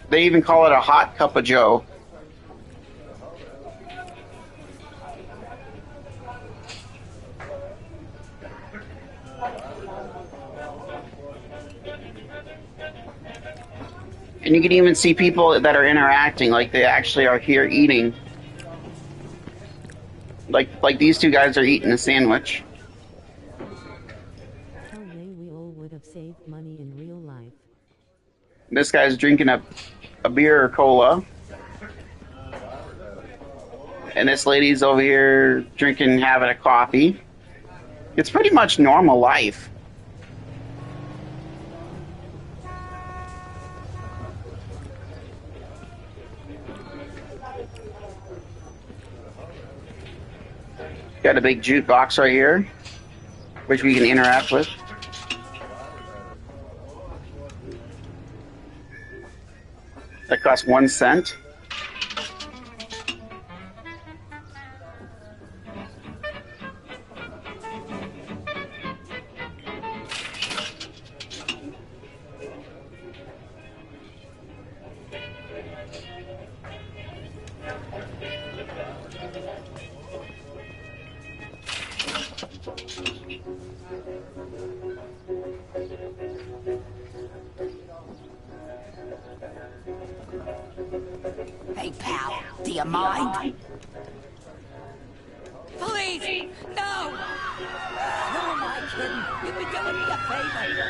they even call it a hot cup of joe. And you can even see people that are interacting, like they actually are here eating. Like these two guys are eating a sandwich. Hell yeah, we all would have saved money in real life. This guy's drinking a beer or cola. And this lady's over here having a coffee. It's pretty much normal life. Got a big jukebox right here, which we can interact with. That costs 1 cent. Hey, pal, do you mind? Please! No! Who am I kidding? You'd be doing me a favor.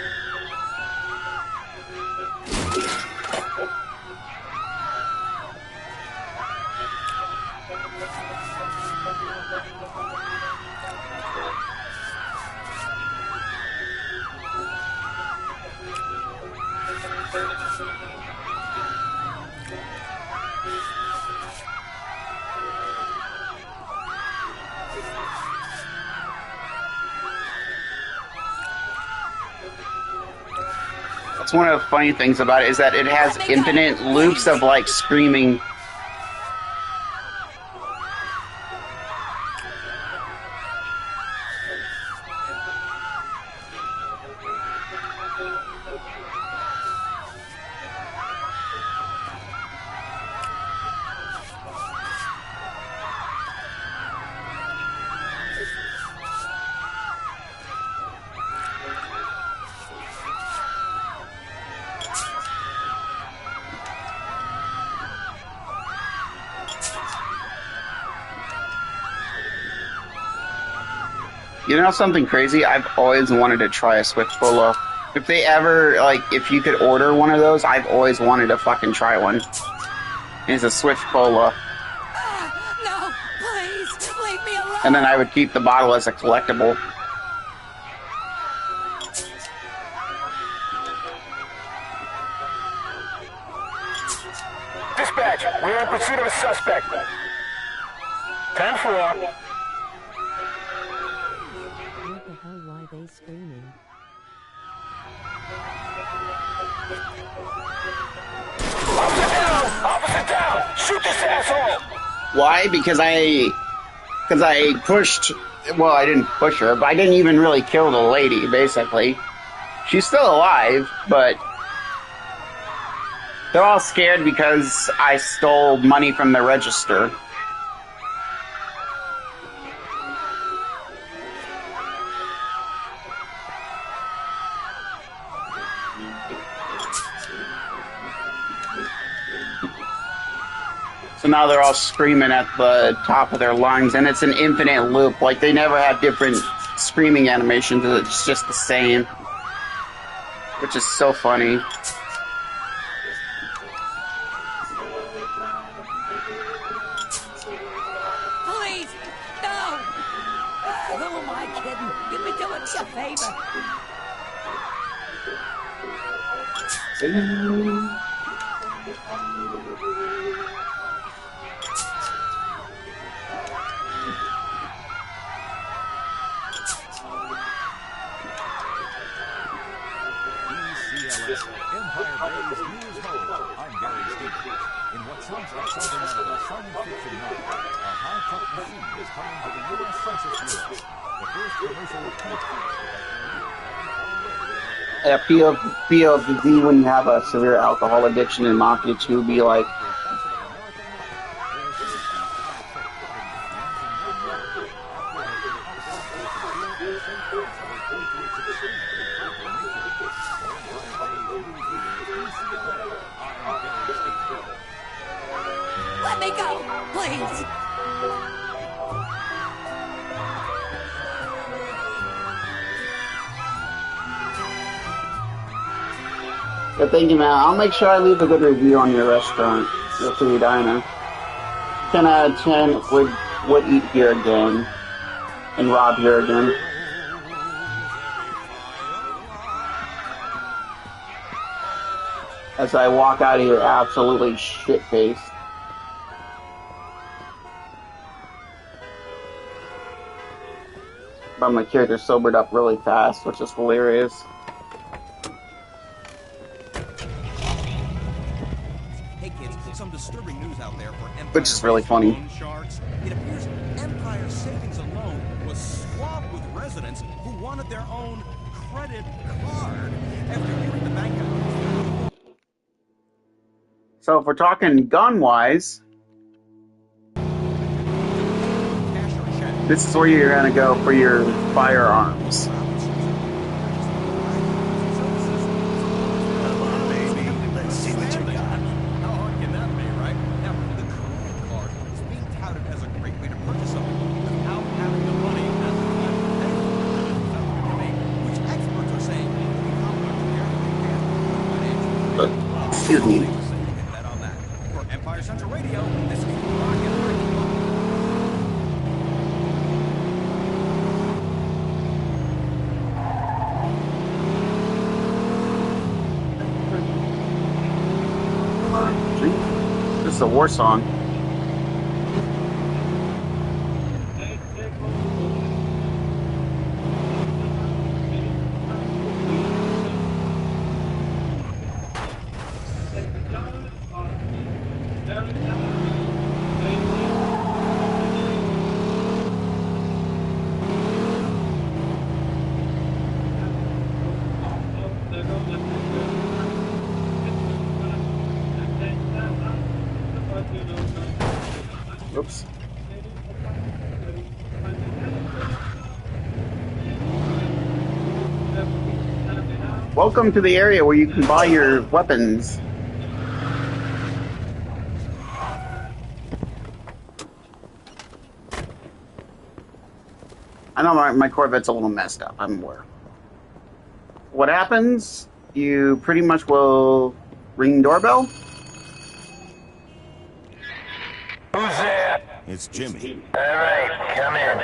That's one of the funny things about it, is that it has infinite loops of like screaming. You know something crazy? I've always wanted to try a Swift Polo. If they ever, like, if you could order one of those, I've always wanted to fucking try one. It's a Swift Polo. No, please, leave me alone. And then I would keep the bottle as a collectible. Dispatch, we're in pursuit of a suspect. 10-4. What the hell, why they screaming? Officer down! Officer down! Shoot this asshole! Why? Because I pushed, well, I didn't push her, but I didn't even really kill the lady, basically. She's still alive, but they're all scared because I stole money from the register. So now they're all screaming at the top of their lungs, and it's an infinite loop. Like, they never have different screaming animations, it's just the same. Which is so funny. Please, no! Who am I kidding? You'd be doing me a favor. Empire Bay's News Hole. I'm Gary Stevens. In what sounds like something out of a science fiction novel, a high-tech machine is coming to the U.S. Census Bureau. The first commercial POV when you have a severe alcohol addiction in Mafia 2 be like, Let me go, please! but thank you, man. I'll make sure I leave a good review on your restaurant, your food diner. 10 out of 10 would eat here again and rob here again. As I walk out of here absolutely shit-faced. But my character sobered up really fast, which is hilarious. Hey kids, some disturbing news out there for Empire. Which is really funny. Loan sharks. It appears Empire Savings and Loan was swamped with residents who wanted their own credit card after hearing the bank out. So if we're talking gun-wise, This is where you're gonna go for your firearms. Come on, baby. Let's see what you got. How hard can that be, right? Now, the credit card is being touted as a great way to purchase something without having the money at the time to pay for it. Which experts are saying will become much financial. Excuse me. Bet on that. For Empire Central Radio, this is Rocket Radio. This is a war song. Oops. Welcome to the area where you can buy your weapons. I know my Corvette's a little messed up, I'm aware. What happens? You pretty much will ring doorbell. Who's there? It's Jimmy. All right, come in.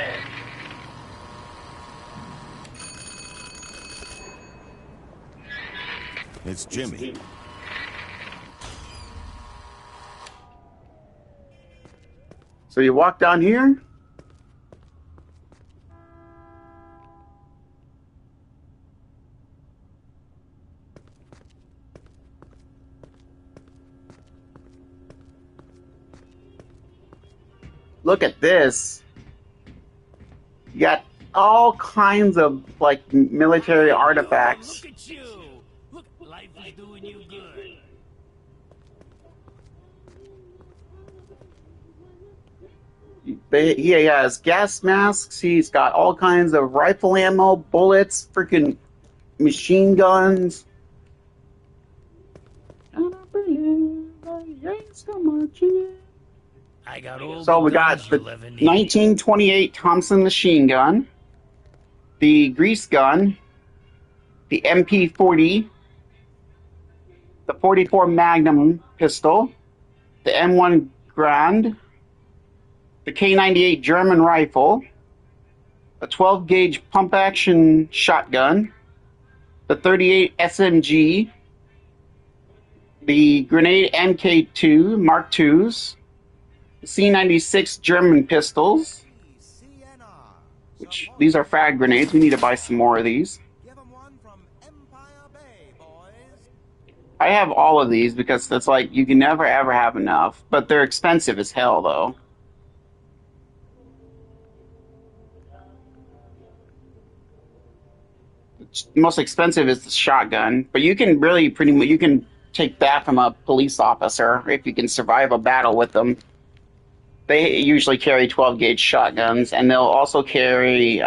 It's Jimmy. So you walk down here. Look at this. You got all kinds of like military artifacts. Look at you. Look, life is doing you good. He has gas masks. He's got all kinds of rifle ammo, bullets, freaking machine guns. And I believe I ain't so much in. I got all So we the got guns the you'll ever need. 1928 Thompson machine gun, the grease gun, the MP40, the 44 Magnum pistol, the M1 Grand, the K98 German rifle, a 12-gauge pump-action shotgun, the 38 SMG, the grenade MK2 Mark IIs, the C96 German pistols, which these are frag grenades. We need to buy some more of these. I have all of these because it's like you can never ever have enough, but they're expensive as hell though. The most expensive is the shotgun, but you can really pretty much you can take that from a police officer if you can survive a battle with them. They usually carry 12-gauge shotguns, and they'll also carry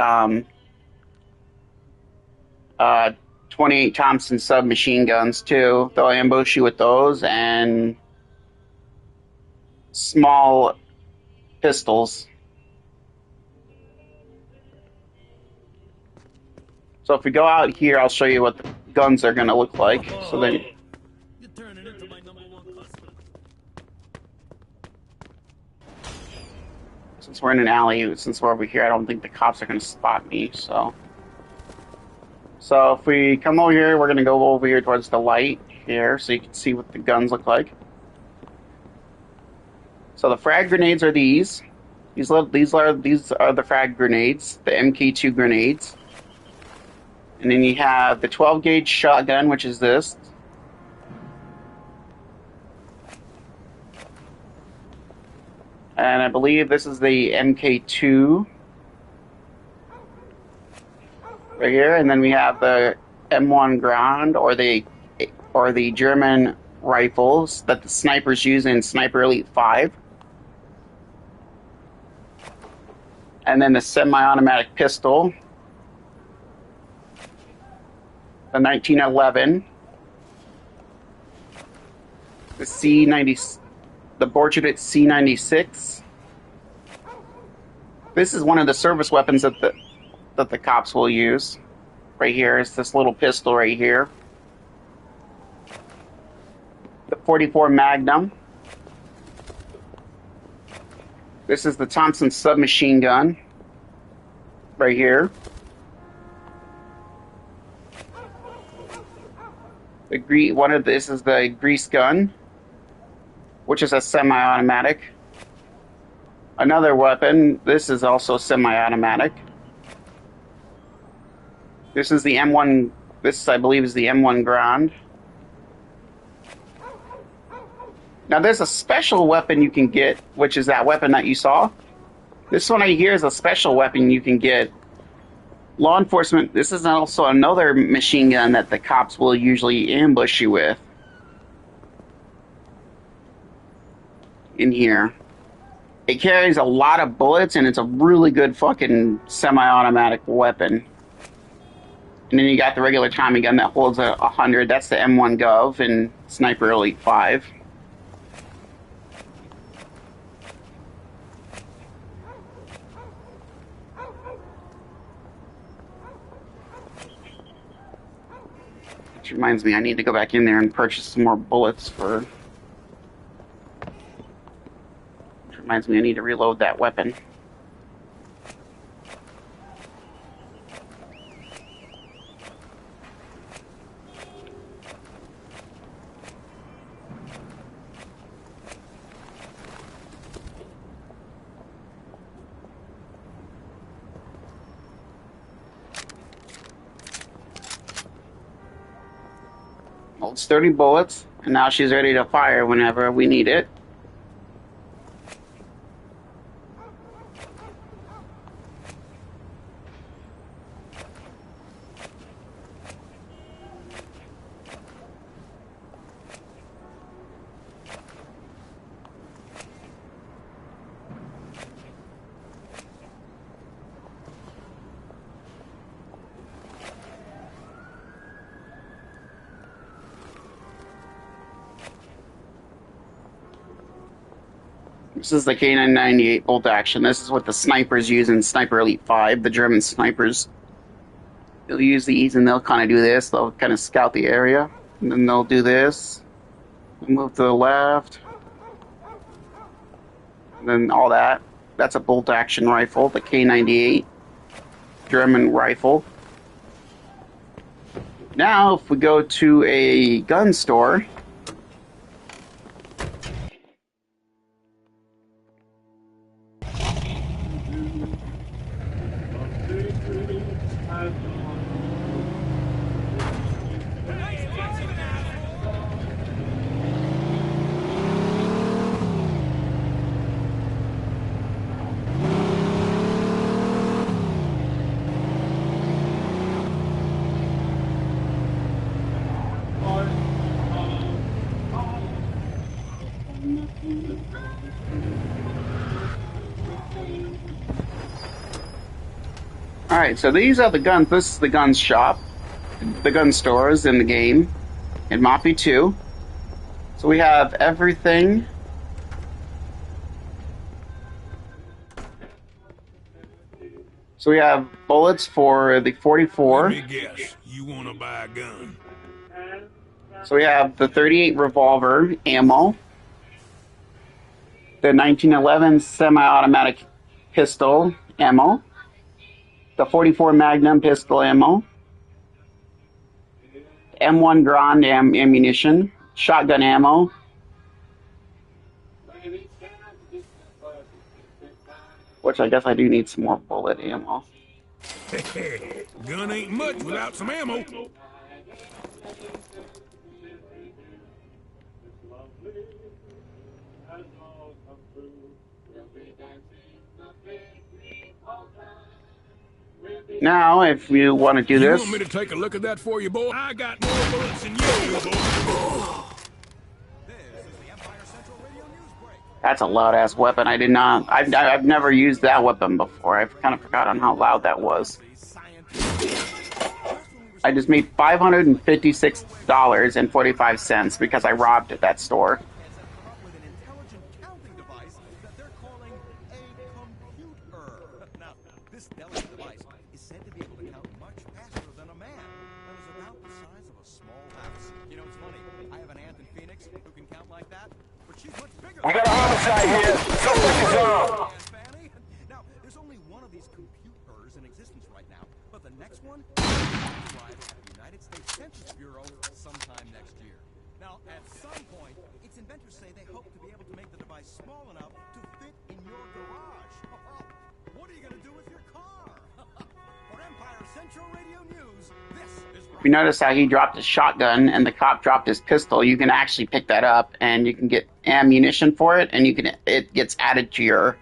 28 Thompson submachine guns too. They'll ambush you with those and small pistols. So if we go out here, I'll show you what the guns are going to look like. So then, You're turning into my #1 customer. since we're in an alley, since we're over here, I don't think the cops are going to spot me. So if we come over here, we're going to go over here towards the light here, so you can see what the guns look like. So the frag grenades are these. These are the frag grenades, the MK2 grenades. And then you have the 12-gauge shotgun, which is this. And I believe this is the MK2 right here. And then we have the M1 Ground, or the German rifles that the snipers use in Sniper Elite 5. And then the semi-automatic pistol, the 1911, the C90, the Borchardit C96. This is one of the service weapons that the cops will use. Right here is this little pistol right here. The 44 Magnum. This is the Thompson submachine gun. Right here. This is the grease gun, which is a semi-automatic. Another weapon, this is also semi-automatic. This is the M1, this I believe is the M1 Grand. Now there's a special weapon you can get, which is that weapon that you saw. This one right here is a special weapon you can get. Law enforcement, this is also another machine gun that the cops will usually ambush you with. In here. It carries a lot of bullets, and it's a really good fucking semi-automatic weapon. And then you got the regular Tommy gun that holds 100. That's the M1 Gov and Sniper Elite 5. Which reminds me, I need to go back in there and purchase some more bullets for... Reminds me I need to reload that weapon. Well, it's 30 bullets, and now she's ready to fire whenever we need it. This is the K998 bolt action. This is what the snipers use in Sniper Elite 5, the German snipers. They'll use these and they'll kind of do this. They'll kind of scout the area. And then they'll do this. Move to the left. And then all that. That's a bolt action rifle, the K98 German rifle. Now, if we go to a gun store... Alright, so these are the guns. This is the gun shop. The gun stores in the game. In Mafia 2. So we have everything. So we have bullets for the 44. Let me guess, you want to buy a gun? So we have the 38 revolver ammo. The 1911 semi-automatic pistol ammo. The 44 Magnum pistol ammo, M1 Grand ammunition, shotgun ammo, which I guess I do need some more bullet ammo. Gun ain't much without some ammo. Now, if you want to do this... You want me to take a look at that for you, boy? I got more bullets than you, boy. That's a loud ass weapon. I did not. I've never used that weapon before. I kind of forgot on how loud that was. I just made $556.45 because I robbed at that store. With an intelligent counting device that they're calling a computer. Now, this delicate device is said to be able to count much faster than a man and is about the size of a small house. You know, it's funny. I have an aunt in Phoenix who can count like that, but she's much bigger. We got a homicide here. Something's wrong. Now, there's only one of these computers in existence right now, but the next one will arrive at the United States Census Bureau sometime next year. Now, at some point, its inventors say they hope to be able to make the device small enough to fit in your garage. What are you going to do with your car? For Empire Central Radio News, this is... If you notice how he dropped his shotgun and the cop dropped his pistol, you can actually pick that up and you can get ammunition for it, and it gets added to your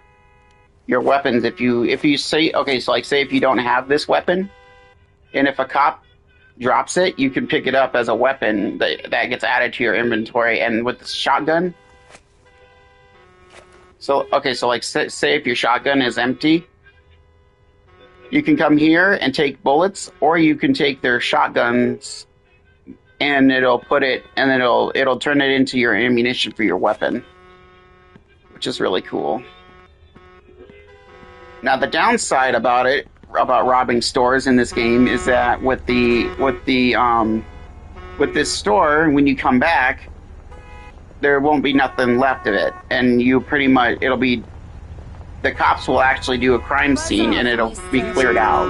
weapons if you say, okay, so like say if you don't have this weapon, and if a cop drops it, you can pick it up as a weapon that gets added to your inventory. And with the shotgun, so okay, so like say if your shotgun is empty, you can come here and take bullets, or you can take their shotguns and it'll put it, and then it'll turn it into your ammunition for your weapon, which is really cool. Now the downside about robbing stores in this game is that with this store, when you come back, there won't be nothing left of it, and you pretty much the cops will actually do a crime scene and it'll be cleared out.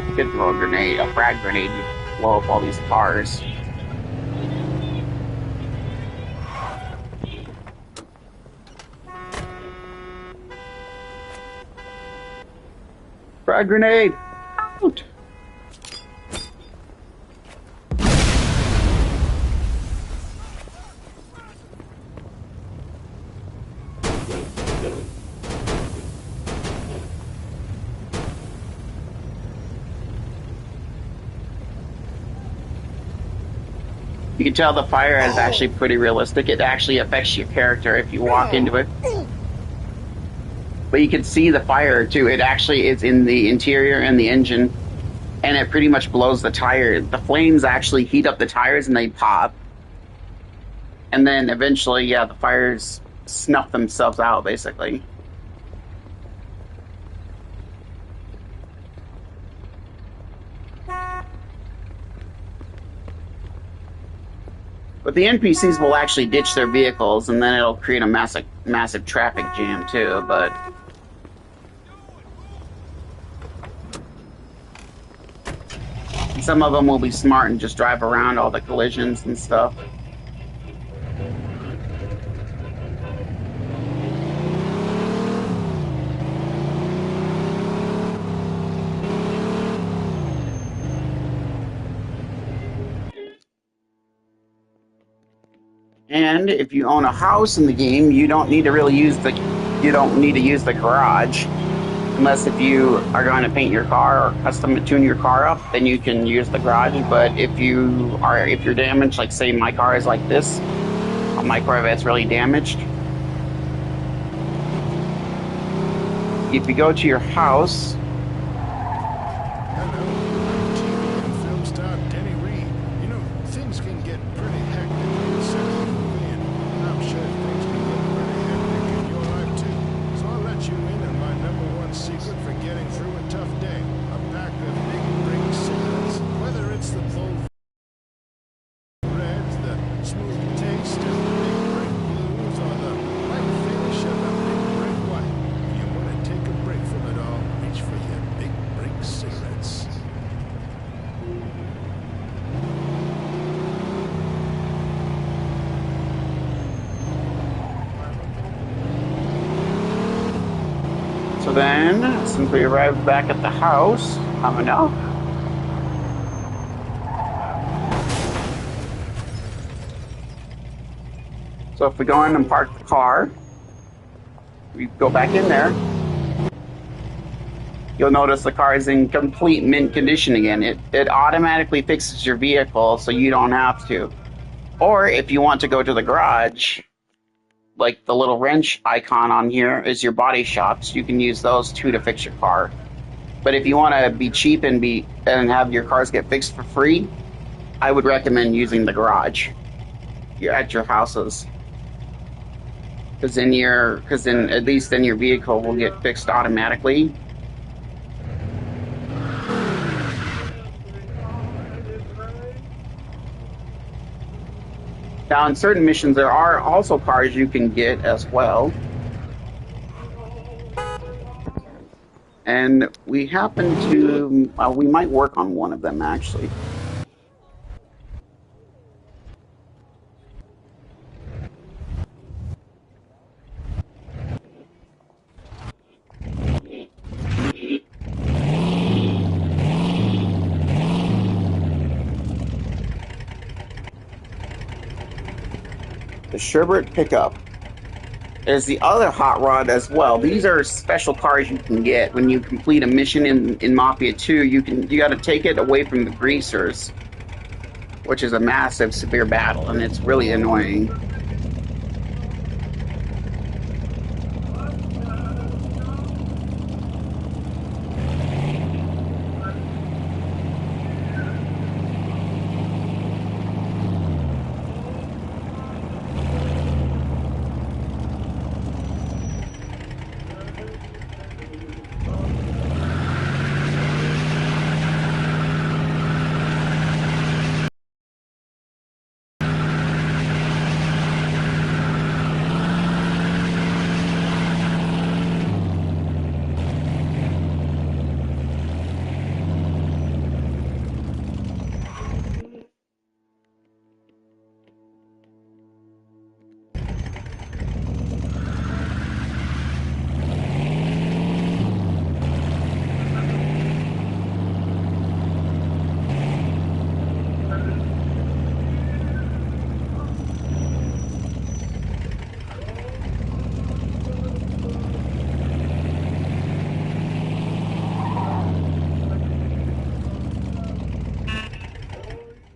You could throw a frag grenade, and blow up all these cars. Frag grenade! Out! You can tell the fire is actually pretty realistic. It actually affects your character if you walk into it. But you can see the fire too. It actually is in the interior and the engine, and it pretty much blows the tire. The flames actually heat up the tires and they pop. And then eventually, yeah, the fires snuff themselves out, basically. But the NPCs will actually ditch their vehicles, and then it'll create a massive traffic jam too, but... some of them will be smart and just drive around all the collisions and stuff. And if you own a house in the game, you don't need to really use the garage, unless if you are going to paint your car or custom tune your car up, then you can use the garage. But if you're damaged, like say my car is like this, my Corvette's really damaged. If you go to your house, so then, since we arrived back at the house, coming up, so if we go in and park the car, we go back in there, you'll notice the car is in complete mint condition again. It automatically fixes your vehicle so you don't have to. Or if you want to go to the garage, like the little wrench icon on here is your body shops. You can use those too to fix your car. But if you want to be cheap and have your cars get fixed for free, I would recommend using the garage. You're at your houses. Because then at least then your vehicle will get fixed automatically. Now, in certain missions, there are also cars you can get as well. And we happen to, we might work on one of them, actually. The Sherbert pickup. There's the other hot rod as well. These are special cars you can get when you complete a mission in Mafia 2. You got to take it away from the greasers, which is a massive, severe battle, and it's really annoying.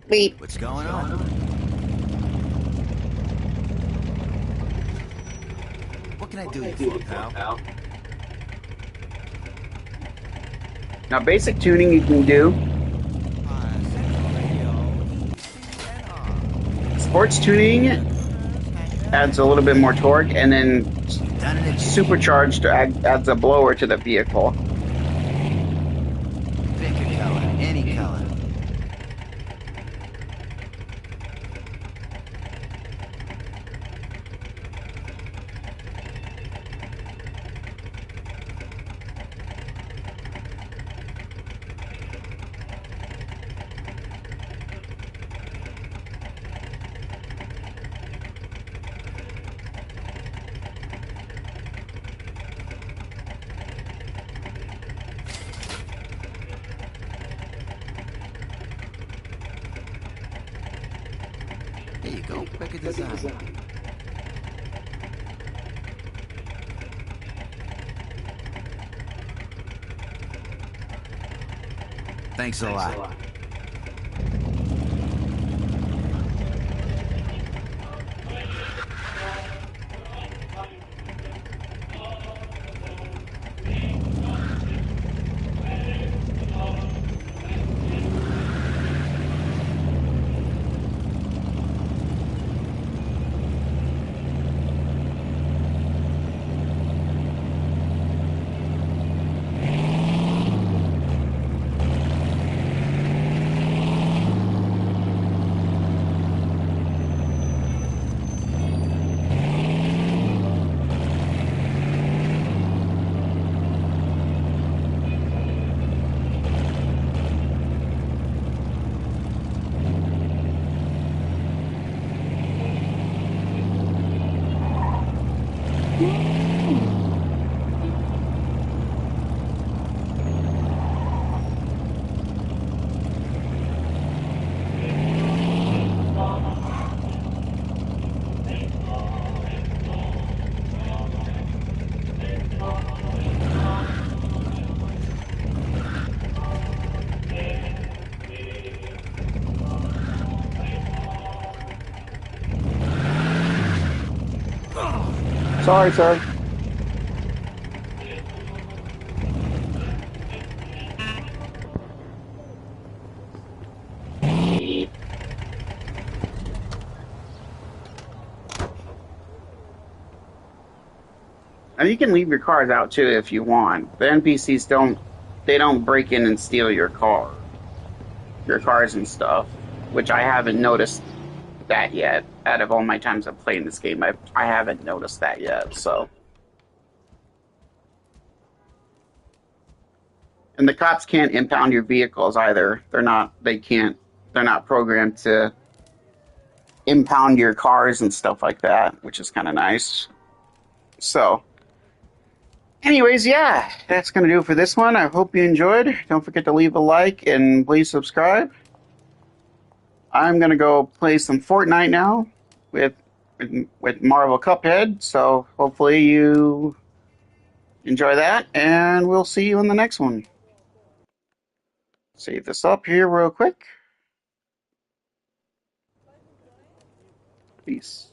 Beep. What's going on? What can I do you for, pal? Now, basic tuning you can do. Sports tuning adds a little bit more torque, and then supercharged adds a blower to the vehicle. Pick a color, any color. There you go, pick a design. Thanks a lot. Sorry, sir. And you can leave your cars out too if you want. The NPCs don't break in and steal your cars and stuff, which I haven't noticed that yet. Out of all my times I've played this game, I haven't noticed that yet. So, and the cops can't impound your vehicles either. They're not programmed to impound your cars and stuff like that, which is kind of nice. So, anyways, yeah, that's going to do it for this one. I hope you enjoyed. Don't forget to leave a like and please subscribe. I'm going to go play some Fortnite now with Marvel Cuphead, so hopefully you enjoy that, and we'll see you in the next one. Save this up here real quick. Peace.